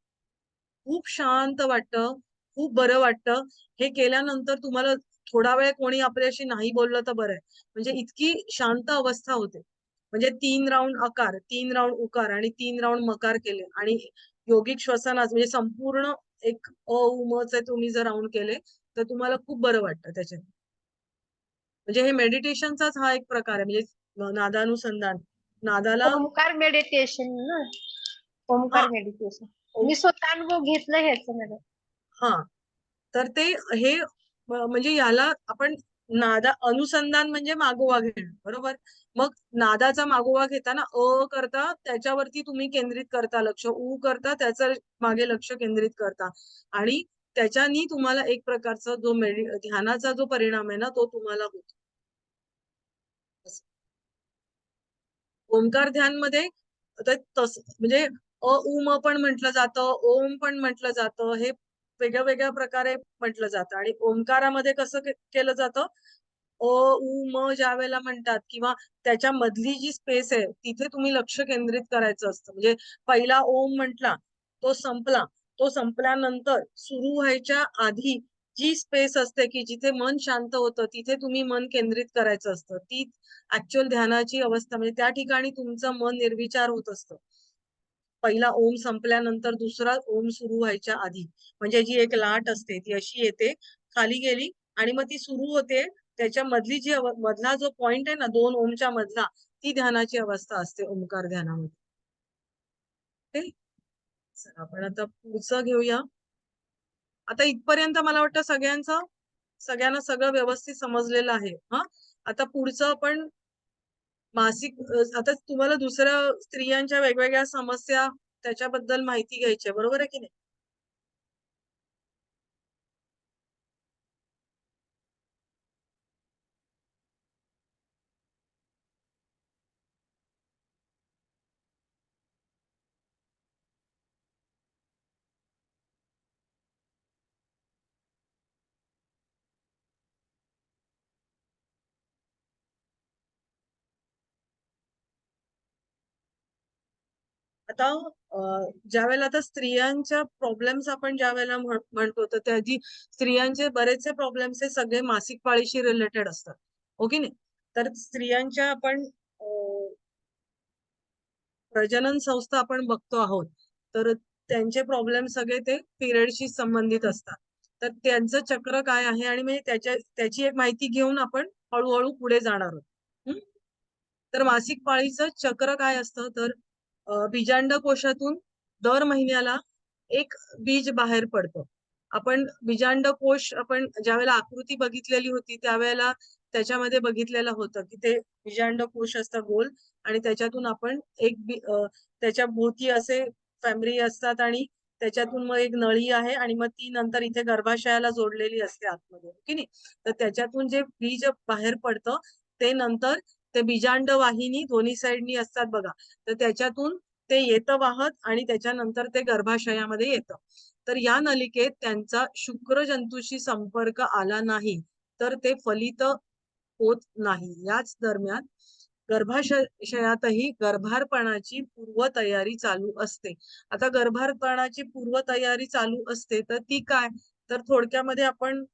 Speaker 1: खूप शांत वाटतं, खूप बरं वाटतं. हे केल्यानंतर तुम्हाला थोडा वेळ कोणी आपल्याशी नाही बोललं तर बरं आहे. म्हणजे इतकी शांत अवस्था होते. म्हणजे 3 राउंड अकार, 3 राउंड उकार आणि 3 राउंड मकार केले आणि योगिक श्वसनात म्हणजे संपूर्ण एक चे तुम्ही जर राउंड केले, तर तुम्हाला खूप बरं वाटतं त्याच्यात. म्हणजे हे मेडिटेशनचाच हा एक प्रकार आहे, म्हणजे नादानुसंधान. नादाला
Speaker 2: ओंकार मेडिटेशन ना? ओमकार
Speaker 1: हा.
Speaker 2: मेडिटेशन मी स्वतः अनुभव घेतला ह्याचा मॅडम.
Speaker 1: हा, तर ते हे म्हणजे याला आपण अनुसंधान म्हणजे मागोवा घेणं, बरोबर. मग नादाचा मागोवा घेताना करता त्याच्यावरती तुम्ही केंद्रित करता लक्ष, करता त्याच्या मागे लक्ष केंद्रित करता, आणि त्याच्यानी तुम्हाला एक प्रकारचा जो ध्यानाचा जो परिणाम आहे ना तो तुम्हाला होतो. ओंकार ध्यान मध्ये म्हणजे पण म्हटलं जातं, ओम पण म्हटलं जातं, हे वेगळ्या वेगळ्या प्रकारे म्हटलं जातं. आणि ओंकारामध्ये कसं केलं जातं, ज्या वेळेला म्हणतात किंवा त्याच्या मधली जी स्पेस आहे तिथे तुम्ही लक्ष केंद्रित करायचं असतं. म्हणजे पहिला ओम म्हटला, तो संपला, तो संपल्यानंतर सुरू व्हायच्या आधी जी स्पेस असते की जिथे मन शांत होतं तिथे तुम्ही मन केंद्रित करायचं असतं. ती ऍक्च्युअल ध्यानाची अवस्था, म्हणजे त्या ठिकाणी तुमचं मन निर्विचार होत असतं. पहिला ओम संपल्यानंतर दुसरा ओम सुरू व्हायच्या आधी, म्हणजे जी एक लाट असते ती अशी येते, खाली गेली आणि मग ती सुरू होते. त्याच्या मधली जी मधला जो पॉइंट आहे ना 2 ओमच्या मधला, ती ध्यानाची अवस्था असते ओंकार ध्यानामध्ये. आपण आता पुढचं घेऊया. आता इथपर्यंत मला वाटतं सगळ्यांना सगळं व्यवस्थित समजलेलं आहे. हा, आता पुढचं आपण मासिक, आता तुम्हाला दुसऱ्या स्त्रियांच्या वेगवेगळ्या समस्या त्याच्याबद्दल माहिती घ्यायची आहे, बरोबर आहे की नाही? आता ज्या वेळेला आता स्त्रियांच्या प्रॉब्लेम्स आपण ज्या वेळेला म्हणतो, तर त्याची स्त्रियांचे बरेचसे प्रॉब्लेम्स हे सगळे मासिक पाळीशी रिलेटेड असतात, हो की नाही? तर स्त्रियांच्या आपण प्रजनन संस्था आपण बघतो आहोत, तर त्यांचे प्रॉब्लेम सगळे ते पिरियडशी संबंधित असतात. तर त्यांचं चक्र काय आहे आणि म्हणजे त्याची एक माहिती घेऊन आपण हळूहळू पुढे जाणार आहोत. तर मासिक पाळीचं चक्र काय असतं, तर बीजांड कोशातून दर महिन्याला एक बीज बाहेर पडतं. आपण बीजांड कोश आपण ज्या वेळेला आकृती बघितलेली होती त्यावेळेला त्याच्यामध्ये बघितलेलं होतं की ते बीजांड कोश असतं गोल, आणि त्याच्यातून आपण त्याच्या भोवती असे फॅब्री असतात आणि त्याच्यातून मग एक नळी आहे आणि मग ती नंतर इथे गर्भाशयाला जोडलेली असते आतमध्ये, की नाही? तर त्याच्यातून जे बीज बाहेर पडतं ते नंतर ते बीजांड वाहिनी दोन्ही साईडनी असतात बघा, तर त्याच्यातून ते येतं वाहत आणि त्याच्यानंतर ते गर्भाशयामध्ये येतं. तर या नलिकेत त्यांचा शुक्रजंतूशी संपर्क आला नाही तर ते फलित होत नाही. याच दरम्यान गर्भाशयातही गर्भारपणाची पूर्वतयारी चालू असते. आता गर्भारपणाची पूर्वतयारी चालू असते तर ती काय, तर थोडक्यामध्ये आपण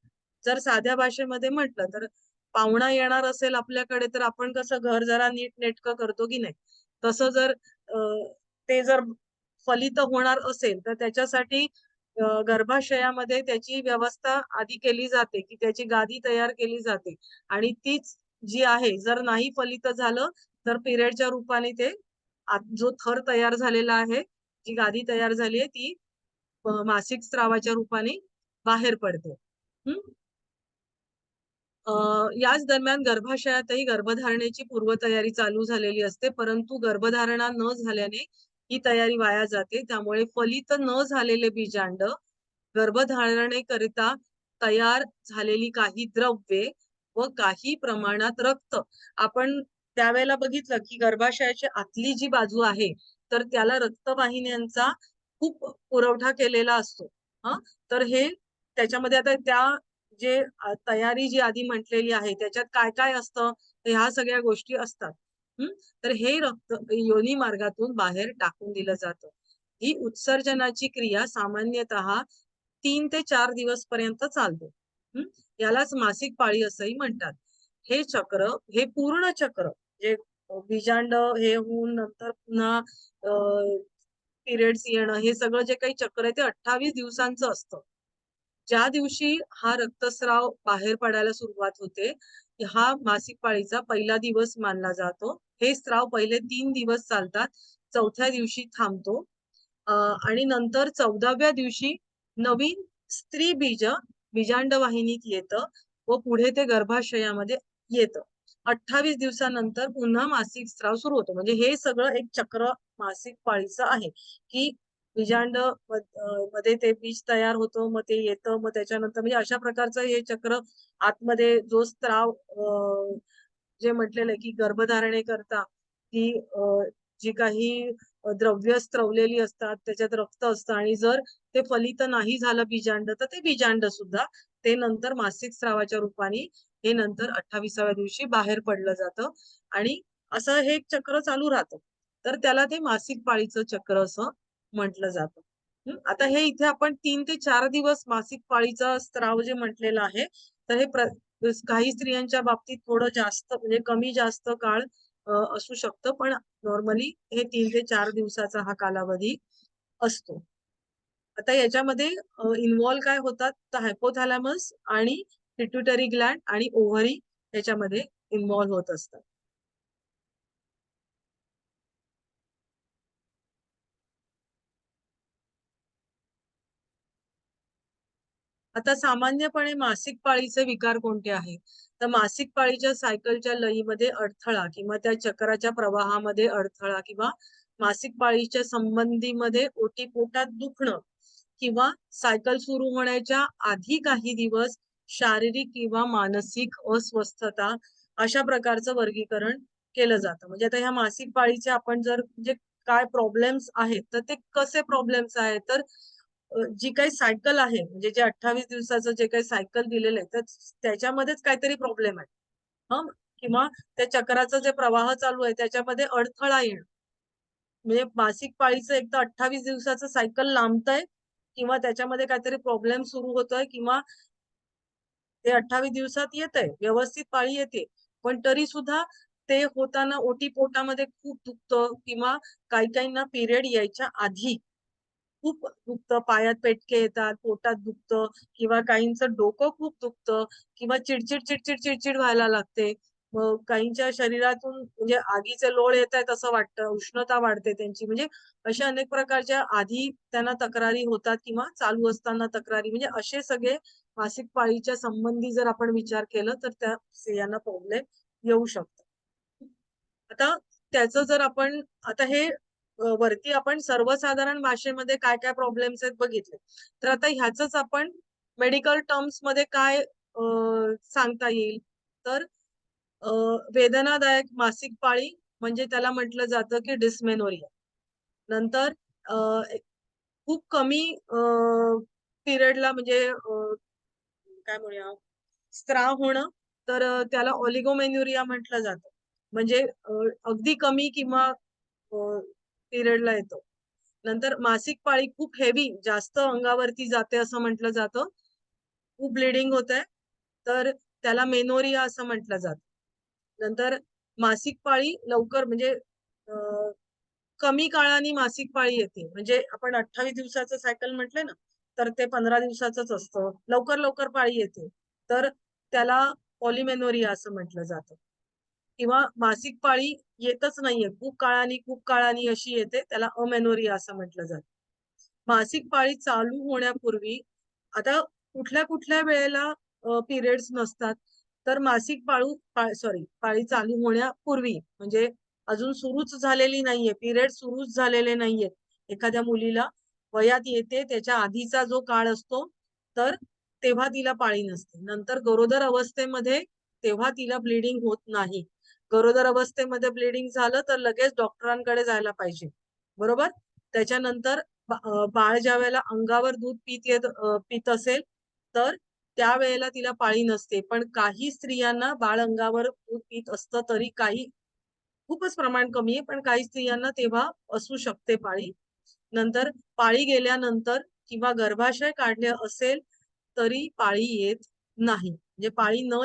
Speaker 1: जर साध्या भाषेमध्ये म्हटलं तर पाहुणा येणार असेल आपल्याकडे तर आपण कसं घर जरा नीट नेटकं करतो की नाही, तसं जर ते जर फलित होणार असेल तर त्याच्यासाठी गर्भाशयामध्ये त्याची व्यवस्था आधी केली जाते की त्याची गादी तयार केली जाते, आणि तीच जी आहे जर नाही फलित झालं तर पिरियडच्या रूपाने ते जो थर तयार झालेला आहे, जी गादी तयार झाली आहे ती मासिक स्त्रावाच्या रूपाने बाहेर पडते. याच दरम्यान गर्भाशयातही गर्भधारणेची पूर्वतयारी चालू झालेली असते, परंतु गर्भधारणा न झाल्याने ही तयारी वाया जाते. त्यामुळे फलित न झालेले बीजांड गर्भधारणेकरिता तयार झालेली काही द्रव्ये व काही प्रमाणात रक्त, आपण त्यावेळेला बघितलं की गर्भाशयाची आतली जी बाजू आहे तर त्याला रक्तवाहिन्यांचा खूप पुरवठा केलेला असतो. तर हे त्याच्यामध्ये आता जे तयारी जी आधी म्हटलेली आहे त्याच्यात काय काय असतं, ह्या सगळ्या गोष्टी असतात. तर हे रक्त योनी मार्गातून बाहेर टाकून दिलं जातं. ही उत्सर्जनाची क्रिया सामान्यतः 3 ते 4 दिवस पर्यंत चालते. यालाच मासिक पाळी असंही म्हणतात. हे चक्र, हे पूर्ण चक्र, जे बीजांड हे होऊन नंतर पुन्हा पिरियड्स येणं, हे सगळं जे काही चक्र आहे ते 28 दिवसांचं असतं. ज्या दिवशी हा रक्तस्राव बाहेर पडायला सुरुवात होते हा मासिक पाळीचा पहिला दिवस मानला जातो. हे स्राव पहिले 3 दिवस चालतात, चौथ्या दिवशी थांबतो. आणि नंतर 14व्या दिवशी नवीन स्त्री बीजांड वाहिनीत येतं व पुढे ते गर्भाशयामध्ये येतं. 28 दिवसानंतर पुन्हा मासिक स्त्राव सुरू होतो. म्हणजे हे सगळं एक चक्र मासिक पाळीचं आहे की बीजांड मध्ये ते बीज तयार होतं, मग ते येतं, मग त्याच्यानंतर म्हणजे अशा प्रकारचं हे चक्र आतमध्ये जो स्त्राव जे म्हटलेलं आहे की गर्भधारणे करता ती जी काही द्रव्य स्त्रवलेली असतात, त्याच्यात रक्त असतं आणि जर ते फलित नाही झालं बीजांड तर ते बीजांड सुद्धा ते नंतर मासिक स्रावाच्या रूपाने हे नंतर 28व्या दिवशी बाहेर पडलं जातं आणि असं हे एक चक्र चालू राहतं. तर त्याला ते मासिक पाळीचं चक्र असं म्हटलं जातं. आता हे इथे आपण 3 ते 4 दिवस मासिक पाळीचा स्त्राव जे म्हटलेलं आहे, तर हे काही स्त्रियांच्या बाबतीत थोडं जास्त म्हणजे कमी जास्त काळ असू शकतं, पण नॉर्मली हे 3 ते 4 दिवसाचा हा कालावधी असतो. आता याच्यामध्ये इन्व्हॉल्व काय होतात तर हायपोथॅलॅमस आणि पिट्युटरी ग्लॅंड आणि ओव्हरी याच्यामध्ये इन्व्हॉल्व होत असतात. आता सामान्यपणे मासिक पाळीचे विकार कोणते आहेत तर मासिक पाळीच्या सायकलच्या लयीमध्ये अडथळा किंवा त्या चक्राच्या प्रवाहामध्ये अडथळा किंवा मासिक पाळीच्या संबंधीमध्ये ओटीपोटात दुखणं किंवा सायकल सुरू होण्याच्या आधी काही दिवस शारीरिक किंवा मानसिक अस्वस्थता अशा प्रकारचं वर्गीकरण केलं जातं. म्हणजे आता ह्या मासिक पाळीचे आपण जर म्हणजे काय प्रॉब्लेम्स आहेत तर ते कसे प्रॉब्लेम्स आहेत तर जी काही सायकल आहे म्हणजे जे 28 दिवसाचं जे काही सायकल दिलेलं आहे तर त्याच्यामध्येच काहीतरी प्रॉब्लेम आहे. हं किंवा त्या चक्राचा जे प्रवाह चालू आहे त्याच्यामध्ये अडथळा येणं. म्हणजे मासिक पाळीचं एक तर 28 दिवसाचं सायकल लांबतंय किंवा त्याच्यामध्ये काहीतरी प्रॉब्लेम सुरू होतोय किंवा ते 28 दिवसात येतंय, व्यवस्थित पाळी येते. पण तरी सुद्धा ते होताना ओटीपोटामध्ये खूप दुखतं किंवा काही काहींना पिरियड यायच्या आधी खूप दुखतं, पायात पेटके येतात, पोटात दुखतं किंवा काहींचं डोकं खूप दुखतं किंवा चिडचिड व्हायला लागते. मग काहींच्या शरीरातून म्हणजे आगीचे लोळ येत आहेत असं वाटतं, उष्णता वाढते त्यांची. म्हणजे अशा अनेक प्रकारच्या आधी त्यांना तक्रारी होतात किंवा चालू असताना तक्रारी म्हणजे असे सगळे मासिक पाळीच्या संबंधी जर आपण विचार केलं तर त्या स्त्रियांना प्रॉब्लेम येऊ शकतो. आता त्याचं जर आपण आता हे वरती आपण सर्वसाधारण भाषेमध्ये काय काय प्रॉब्लेम्स आहेत बघितले. तर आता ह्याच आपण मेडिकल टर्म्स मध्ये काय सांगता येईल तर वेदनादायक मासिक पाळी म्हणजे त्याला म्हटलं जातं की डिस्मेनोरिया. नंतर खूप कमी पिरियडला म्हणजे काय म्हणूया स्त्राव होणं तर त्याला ऑलिगोमेन्युरिया म्हटलं जातं. म्हणजे अगदी कमी किंवा पिरियडला येतो. नंतर मासिक पाळी खूप हेवी जास्त अंगावरती जाते असं म्हटलं जातं. खूप ब्लिडिंग होत आहे तर त्याला मेनोरिया असं म्हटलं जातं. नंतर मासिक पाळी लवकर म्हणजे कमी काळाने मासिक पाळी येते. म्हणजे आपण 28 दिवसाचं सायकल म्हटलंय ना तर ते 15 दिवसाचंच असतं. लवकर पाळी येते तर त्याला पॉलिमेनोरिया असं म्हटलं जातं. किंवा मासिक पाळी येतच नाहीये खूप काळानी अशी येते त्याला अमेनोरिया असं म्हटलं जातं. मासिक पाळी चालू होण्यापूर्वी आता कुठल्या वेळेला पिरियड्स नसतात तर मासिक पाळी चालू होण्यापूर्वी म्हणजे अजून सुरूच झालेली नाहीये, पिरियड सुरूच झालेले नाहीयेत. एखाद्या मुलीला वयात येते त्याच्या आधीचा जो काळ असतो तर तेव्हा तिला पाळी नसते. नंतर गरोदर अवस्थेमध्ये तेव्हा तिला ब्लिडिंग होत नाही. गरोदर अवस्थेमध्ये ब्लिडिंग झालं तर लगेच डॉक्टरांकडे जायला पाहिजे. बरोबर? त्याच्यानंतर बाळ ज्या वेळेला अंगावर दूध पित असेल तर त्यावेळेला तिला पाळी नसते. पण काही स्त्रियांना बाळ अंगावर दूध पित असतं तरी काही खूपच प्रमाण कमी आहे पण काही स्त्रियांना तेव्हा असू शकते पाळी. नंतर पाळी गेल्यानंतर किंवा गर्भाशय काढले असेल तरी पाळी येत नाही. म्हणजे पाळी न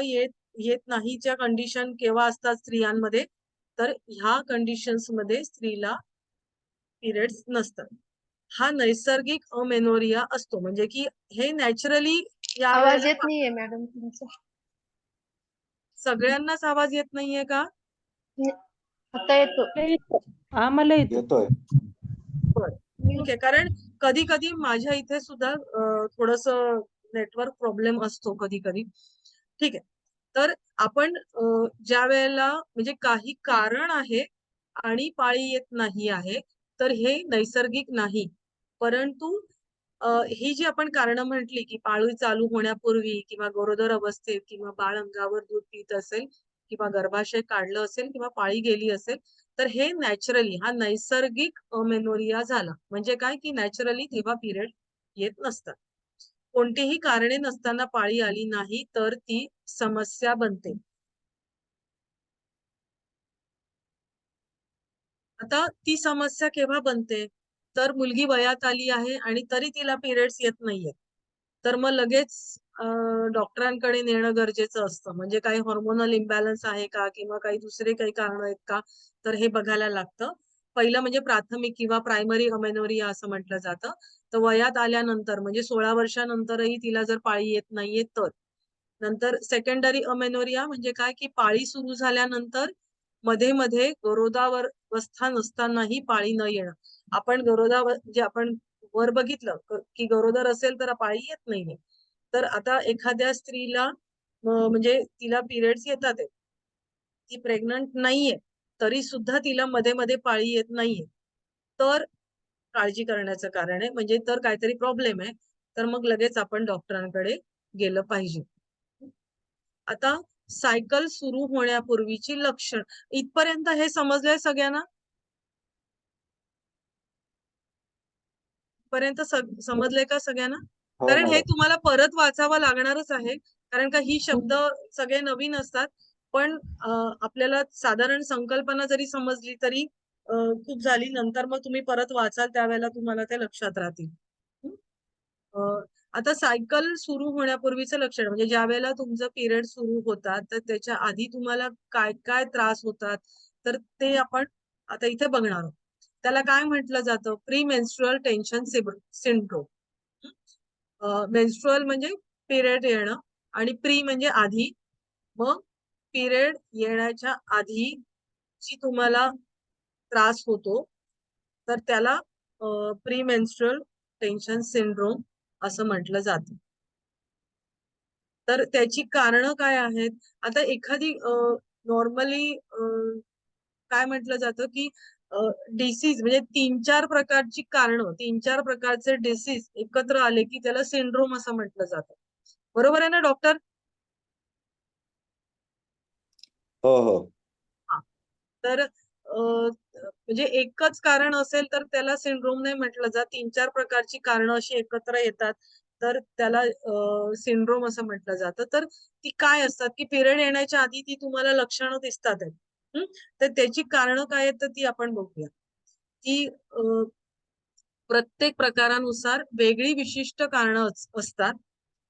Speaker 1: येत नाहीच्या कंडिशन केव्हा असतात स्त्रियांमध्ये तर ह्या कंडिशन्स मध्ये स्त्रीला पिरियड्स नसतात. हा नैसर्गिक अमेनोरिया असतो म्हणजे की हे नॅचरली या
Speaker 2: आवाज
Speaker 1: वेळेला
Speaker 2: येत नाहीये मॅडम तुमचा.
Speaker 1: सगळ्यांनाच आवाज येत नाहीये का?
Speaker 2: आता येतो.
Speaker 4: आम्हाला येतो.
Speaker 3: येतोय.
Speaker 1: बरं ठीक आहे, कारण कधी कधी माझ्या इथे सुद्धा थोडस नेटवर्क प्रॉब्लेम असतो कधी कधी. ठीक आहे, तर आपण ज्या वेळेला म्हणजे काही कारण आहे आणि पाळी येत नाही आहे, तर हे नैसर्गिक नाही. परंतु ही जी आपण कारणं म्हटली की पाळी चालू होण्यापूर्वी किंवा गरोदर अवस्थेत किंवा बाळ अंगावर दूध पित असेल किंवा गर्भाशय काढलं असेल किंवा पाळी गेली असेल, तर हे नॅचरली हा नैसर्गिक अमेनोरिया झाला. म्हणजे काय की नॅचरली तेव्हा पिरियड येत नसतात. कोणतीही कारणे नसताना पाळी आली नाही तर ती समस्या बनते. आता ती समस्या केव्हा बनते, तर मुलगी वयात आली आहे आणि तरी तिला पिरियड्स येत नाहीये, तर मग लगेच डॉक्टरांकडे नेणं गरजेचं असतं. म्हणजे काही हॉर्मोनल इम्बॅलन्स आहे का किंवा काही दुसरे काही कारण आहेत का, तर हे बघायला लागतं. पहिलं म्हणजे प्राथमिक किंवा प्रायमरी अमेनोरिया असं म्हटलं जातं. तर वयात आल्यानंतर म्हणजे 16 वर्षानंतरही तिला जर पाळी येत नाहीये तर. नंतर सेकंडरी अमेनोरिया म्हणजे काय की पाळी सुरू झाल्यानंतर मध्ये मध्ये गरोदावस्था नसतानाही पाळी न येणं. आपण जे आपण वर बघितलं की गरोदर असेल तर पाळी येत नाहीये. तर आता एखाद्या स्त्रीला म्हणजे तिला पिरियड्स येतात आहे, ती प्रेग्नंट नाहीये, तरी सुद्धा तिला मध्ये मध्ये पाळी येत नाहीये, तर काळजी करण्याचं कारण आहे. म्हणजे तर काहीतरी प्रॉब्लेम आहे, तर मग लगेच आपण डॉक्टरांकडे गेलं पाहिजे. आता सायकल सुरू होण्यापूर्वीची लक्षण, इथपर्यंत हे समजलंय सगळ्यांना? पर्यंत समजलंय का सगळ्यांना?
Speaker 3: हो
Speaker 1: कारण हे
Speaker 3: मॅडम.
Speaker 1: तुम्हाला परत वाचावं लागणारच आहे, कारण का ही शब्द सगळे नवीन असतात. पण आपल्याला साधारण संकल्पना जरी समजली तरी खूप झाली. नंतर मग तुम्ही परत वाचाल त्यावेळेला तुम्हाला ते लक्षात राहतील. हं? आता सायकल सुरू होण्यापूर्वीचं लक्षण म्हणजे ज्या वेळेला तुमचं पिरियड सुरू होतात, तर त्याच्या आधी तुम्हाला काय काय त्रास होतात, तर ते आपण आता इथे बघणार आहोत. त्याला काय म्हटलं जातं? Pre menstrual tension syndrome. Menstrual म्हणजे पिरियड येणं आणि प्री म्हणजे आधी, मग पिरियड येण्याच्या आधी जी तुम्हाला त्रास होतो, तर त्याला प्री मेन्स्ट्रुअल टेन्शन सिंड्रोम असं म्हटलं जातं. तर त्याची कारणं काय आहेत? आता एखादी नॉर्मली काय म्हटलं जातं की डिसीज म्हणजे 3-4 प्रकारची कारणं, 3-4 प्रकारचे डिसीज एकत्र आले की त्याला सिंड्रोम असं म्हटलं जातं. बरोबर आहे ना डॉक्टर?
Speaker 3: हो हो.
Speaker 1: हां. तर म्हणजे एकच कारण असेल तर त्याला सिंड्रोम नाही म्हटलं जात. 3-4 प्रकारची कारणं अशी एकत्र येतात, तर त्याला सिंड्रोम असं म्हटलं जातं. तर ती काय असतात की पिरियड येण्याच्या आधी ती तुम्हाला लक्षणं दिसतात आहेत. हं. तर त्याची कारणं काय आहेत तर ती आपण बघूया. की प्रत्येक प्रकारानुसार वेगळी विशिष्ट कारणं असतात.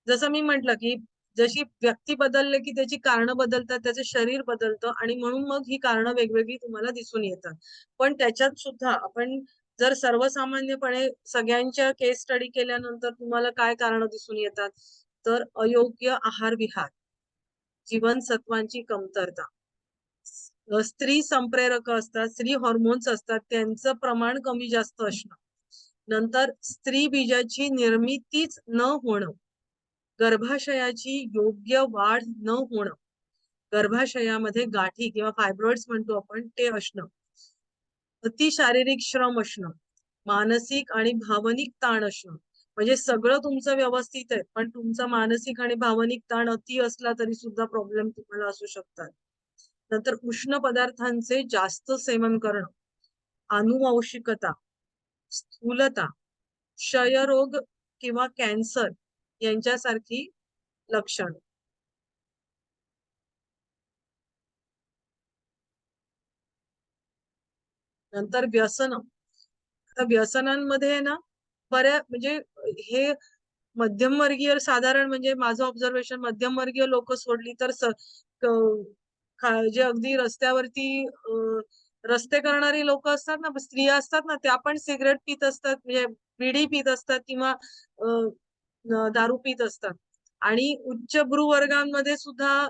Speaker 1: जसं मी म्हटलं की जशी व्यक्ती बदलले की त्याची कारणं बदलतात, त्याचं शरीर बदलतं आणि म्हणून मग ही कारणं वेगवेगळी तुम्हाला दिसून येतात. पण त्याच्यात सुद्धा आपण जर सर्वसामान्यपणे सगळ्यांच्या केस स्टडी केल्यानंतर तुम्हाला काय कारणं दिसून येतात, तर अयोग्य आहार विहार, जीवनसत्वांची कमतरता, स्त्री संप्रेरक असतात, स्त्री हॉर्मोन्स असतात, त्यांचं प्रमाण कमी जास्त असणं. नंतर स्त्री बीजाची निर्मितीच न होणं, गर्भाशयाची योग्य वाढ न होणं, गर्भाशयामध्ये गाठी किंवा फायब्रॉइड्स म्हणतो आपण ते असणं, अति शारीरिक श्रम असणं, मानसिक आणि भावनिक ताण असणं. म्हणजे सगळं तुमचं व्यवस्थित आहे, पण तुमचा मानसिक आणि भावनिक ताण अति असला तरी सुद्धा प्रॉब्लेम तुम्हाला असू शकतात. नंतर उष्ण पदार्थांचे जास्त सेवन करणं, अनुवंशिकता, स्थूलता, क्षयरोग किंवा कॅन्सर यांच्यासारखी लक्षण. नंतर व्यसन. आता व्यसनांमध्ये ना म्हणजे हे मध्यमवर्गीय साधारण म्हणजे माझं ऑब्झर्वेशन मध्यमवर्गीय लोक सोडली तर जे अगदी रस्त्यावरती रस्ते करणारी लोक असतात ना, स्त्रिया असतात ना, त्या पण सिगरेट पित असतात, म्हणजे बिडी पित असतात किंवा दारू पित असतात. आणि उच्च भ्रूवर्गांमध्ये सुद्धा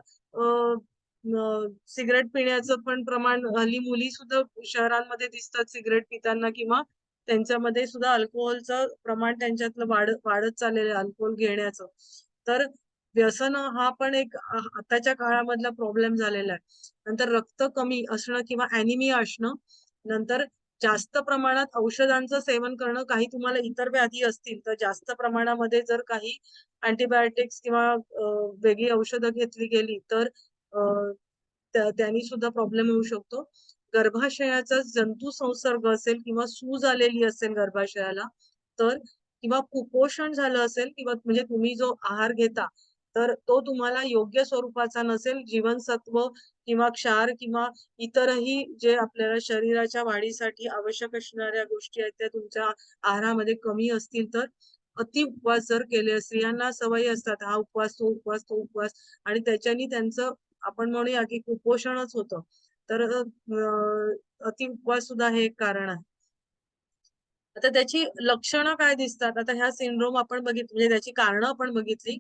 Speaker 1: सिगरेट पिण्याचं पण प्रमाण हल्ली मुली सुद्धा शहरांमध्ये दिसतात सिगरेट पिताना किंवा त्यांच्यामध्ये सुद्धा अल्कोहोलचं प्रमाण त्यांच्यातलं वाढत चाललेलं आहे अल्कोहोल घेण्याचं. तर व्यसन हा पण एक आताच्या काळामधला प्रॉब्लेम झालेला आहे. नंतर रक्त कमी असणं किंवा अॅनिमिया असणं, नंतर जास्त प्रमाणात औषधांचं सेवन करणं. काही तुम्हाला इतर व्याधी असतील तर जास्त प्रमाणामध्ये जर काही अँटिबायोटिक्स किंवा वेगळी औषधं घेतली गेली तर त्यांनी सुद्धा प्रॉब्लेम होऊ शकतो. गर्भाशयाचा जंतू संसर्ग असेल किंवा सूज आलेली असेल गर्भाशयाला तर, किंवा कुपोषण झालं असेल किंवा म्हणजे तुम्ही जो आहार घेता तर तो तुम्हाला योग्य स्वरूपाचा नसेल, जीवनसत्व किंवा क्षार किंवा इतरही जे आपल्याला शरीराच्या वाढीसाठी आवश्यक असणाऱ्या गोष्टी आहेत त्या तुमच्या आहारामध्ये कमी असतील तर, अति उपवास जर केले, स्त्रियांना सवयी असतात हा उपवास तो उपवास तो उपवास आणि त्याच्यानी त्यांचं आपण म्हणूया की कुपोषणच होतं. तर अति उपवास सुद्धा हे एक कारण आहे. आता त्याची लक्षणं काय दिसतात? आता ह्या सिंड्रोम आपण बघितली म्हणजे त्याची कारणं आपण बघितली.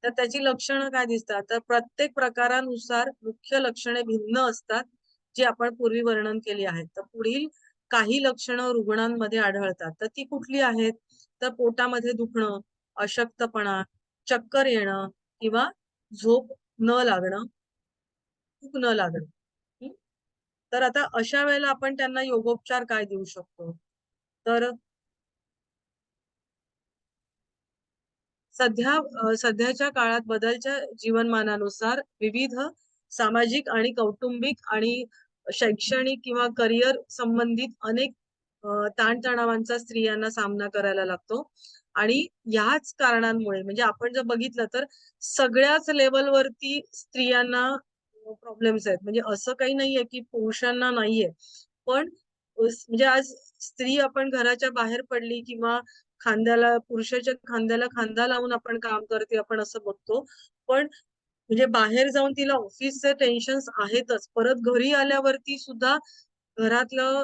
Speaker 1: तर त्याची लक्षणं काय दिसतात? तर प्रत्येक प्रकारानुसार मुख्य लक्षणे भिन्न असतात, जी आपण पूर्वी वर्णन केली आहेत. तर पुढील काही लक्षणं रुग्णांमध्ये आढळतात. तर ती कुठली आहेत? तर पोटामध्ये दुखणं, अशक्तपणा, चक्कर येणं किंवा झोप न लागणं, भूक न लागणं. हं? तर आता अशा वेळेला आपण त्यांना योगोपचार काय देऊ शकतो? तर सध्याच्या काळात बदलत्या जीवनमानानुसार विविध सामाजिक आणि कौटुंबिक आणि शैक्षणिक किंवा करिअर संबंधित अनेक ताणतणावांचा स्त्रियांना सामना करायला लागतो. आणि ह्याच कारणांमुळे म्हणजे आपण जर बघितलं तर सगळ्याच लेवलवरती स्त्रियांना प्रॉब्लेम्स आहेत. म्हणजे असं काही नाहीये की पुरुषांना नाहीये. पण म्हणजे आज स्त्री आपण घराच्या बाहेर पडली किंवा पुरुषाच्या खांद्याला खांदा लावून आपण काम करते आपण असं बघतो. पण म्हणजे बाहेर जाऊन तिला ऑफिसचे टेन्शन्स आहेतच. परत घरी आल्यावरती सुद्धा घरातलं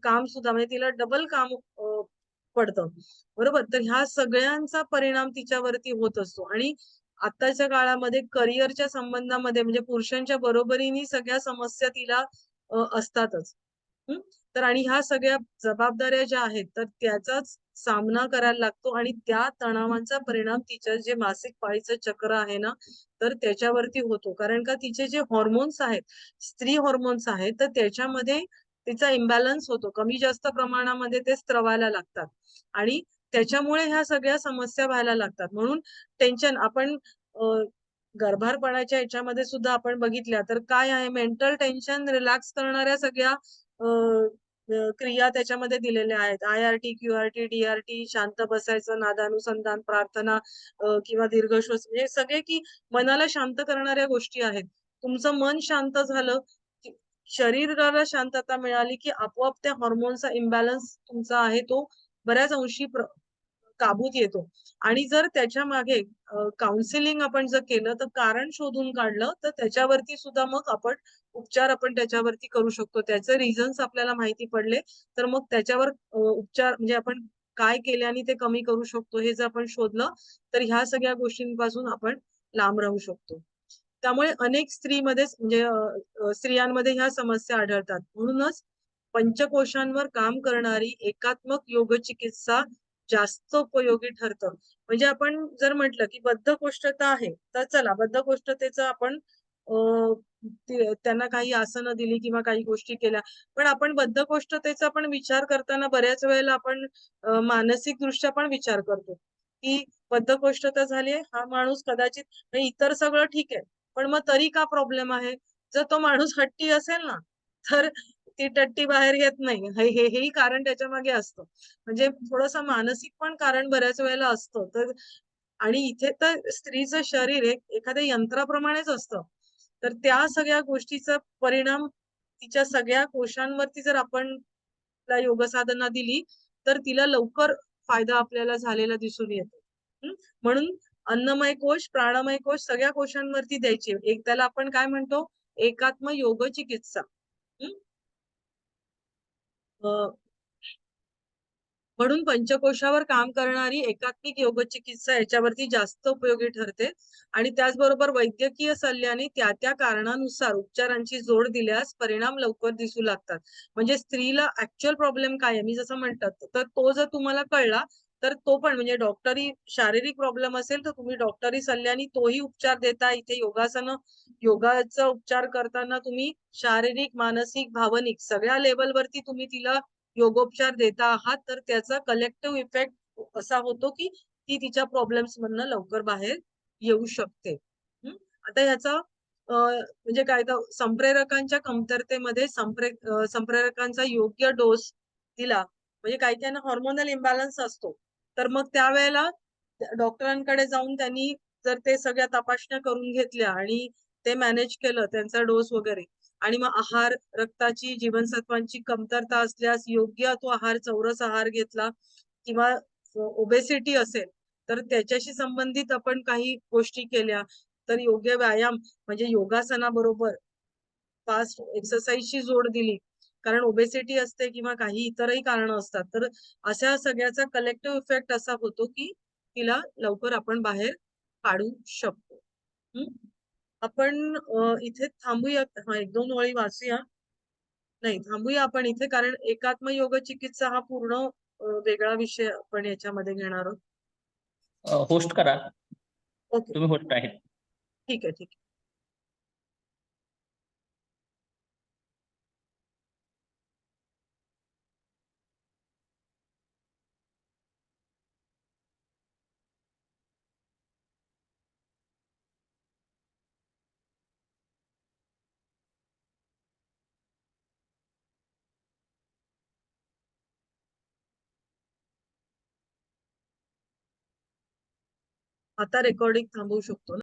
Speaker 1: काम सुद्धा म्हणजे तिला डबल काम पडतं. बरोबर? तर ह्या सगळ्यांचा परिणाम तिच्यावरती होत असतो आणि आताच्या काळामध्ये करिअरच्या संबंधामध्ये म्हणजे पुरुषांच्या बरोबरीने सगळ्या समस्या तिला असतातच. हं? तर आणि ह्या सगळ्या जबाबदाऱ्या ज्या आहेत तर त्याचाच सामना करायला लागतो आणि त्या तणावांचा परिणाम तिच्या जे मासिक पाळीचं चक्र आहे ना, तर त्याच्यावरती होतो. कारण का तिचे जे हॉर्मोन्स आहेत, स्त्री हॉर्मोन्स आहेत, तर त्याच्यामध्ये तिचा इम्बॅलन्स होतो. कमी जास्त प्रमाणामध्ये ते स्त्रवायला लागतात आणि त्याच्यामुळे ह्या सगळ्या समस्या व्हायला लागतात. म्हणून टेन्शन आपण गर्भारपणाच्या ह्याच्यामध्ये सुद्धा आपण बघितल्या तर काय आहे मेंटल टेन्शन रिलॅक्स करणाऱ्या सगळ्या क्रिया त्याच्यामध्ये दिलेल्या आहेत. IRT, QRT, DRT, शांत बसायचं, नादानुसंधान, प्रार्थना किंवा दीर्घ श्वास म्हणजे सगळे की मनाला शांत करणाऱ्या गोष्टी आहेत. तुमचं मन शांत झालं, की शरीराला शांतता मिळाली, की आपोआप त्या हार्मोनचा इम्बॅलन्स तुमचा आहे तो बऱ्याच अंशी काबूत येतो. आणि जर त्याच्या मागे काउन्सिलिंग आपण जर केलं तर कारण शोधून काढलं तर त्याच्यावरती सुद्धा मग आपण उपचार आपण त्याच्यावरती करू शकतो. त्याचे रिझन्स आपल्याला माहिती पडले तर मग त्याच्यावर उपचार म्हणजे आपण काय केल्याने ते कमी करू शकतो हे जर आपण शोधलं तर ह्या सगळ्या गोष्टींपासून आपण लांब राहू शकतो. त्यामुळे अनेक स्त्रियांमध्ये ह्या समस्या आढळतात. म्हणूनच पंचकोशांवर काम करणारी एकात्मक योग चिकित्सा जास्त उपयोगी ठरतं. म्हणजे आपण जर म्हटलं की बद्धकोष्ठता आहे, तर चला बद्धकोष्ठतेचं आपण त्यांना काही आसनं दिली किंवा काही गोष्टी केल्या. पण आपण बद्धकोष्ठतेचा पण विचार करताना बऱ्याच वेळेला आपण मानसिकदृष्ट्या पण विचार करतो, की बद्धकोष्ठता झाली आहे, हा माणूस कदाचित म्हणजे इतर सगळं ठीक आहे. पण मग तरी का प्रॉब्लेम आहे? जर तो माणूस हट्टी असेल ना, तर ती टट्टी बाहेर येत नाही. हेही कारण त्याच्यामागे असतं. म्हणजे थोडंसं मानसिक पण कारण बऱ्याच वेळेला असतं. तर आणि इथे तर स्त्रीचं शरीर एखाद्या यंत्राप्रमाणेच असतं. तर त्या सगळ्या गोष्टीचा परिणाम तिच्या सगळ्या कोशांवरती जर आपण तिला योग साधना दिली, तर तिला लवकर फायदा आपल्याला झालेला दिसून येतो. म्हणून अन्नमय कोश, प्राणमय कोश सगळ्या कोशांवरती द्यायची. एक त्याला आपण काय म्हणतो? एकात्म योग चिकित्सा. हं? अ, म्हणून पंचकोशावर काम करणारी एकात्मिक योग चिकित्सा याच्यावरती जास्त उपयोगी ठरते. आणि त्याचबरोबर वैद्यकीय सल्ल्याने त्या त्या कारणानुसार उपचारांची जोड दिल्यास परिणाम लवकर दिसू लागतात. म्हणजे स्त्रीला ऍक्च्युअल प्रॉब्लेम काय आहे, मी जसं म्हणतात, तर तो जर तुम्हाला कळला तर तो पण म्हणजे डॉक्टरी शारीरिक प्रॉब्लेम असेल तर तुम्ही डॉक्टरी सल्ल्याने तोही उपचार देता. इथे योगाचा उपचार करताना तुम्ही शारीरिक, मानसिक, भावनिक सगळ्या लेवलवरती तुम्ही तिला योगोपचार देता आहात. तर त्याचा कलेक्टिव्ह इफेक्ट असा होतो की ती तिच्या प्रॉब्लेम्स मधनं लवकर बाहेर येऊ शकते. आता ह्याचा म्हणजे काय तर संप्रेरकांच्या कमतरतेमध्ये संप्रेरकांचा योग्य डोस दिला म्हणजे काही त्यांना हॉर्मोनल इम्बॅलन्स असतो. तर मग त्यावेळेला डॉक्टरांकडे जाऊन त्यांनी जर ते सगळ्या तपासण्या करून घेतल्या आणि ते मॅनेज केलं त्यांचा डोस वगैरे, आणि मग आहार, रक्ताची, जीवनसत्वांची कमतरता असल्यास योग्य तो आहार, चौरस आहार घेतला, किंवा ओबेसिटी असेल तर त्याच्याशी संबंधित आपण काही गोष्टी केल्या, तर योग्य व्यायाम म्हणजे योगासनाबरोबर फास्ट एक्सरसाइजची जोड दिली, कारण ओबेसिटी असते किंवा काही इतरही कारण असतात. तर अशा सगळ्याचा कलेक्टिव्ह इफेक्ट असा होतो की तिला लवकर आपण बाहेर काढू शकतो. आपण इथे थांबूया. हा, 1-2 ओळी वाचूया. नाही, थांबूया आपण इथे, कारण एकात्म योग चिकित्सा हा पूर्ण वेगळा विषय आपण याच्यामध्ये घेणार आहोत.
Speaker 6: होस्ट करा,
Speaker 1: ओके,
Speaker 6: तुम्ही होस्ट आहे.
Speaker 1: ठीक आहे, ठीक आहे. आता रेकॉर्डिंग थांबवू शकतो ना?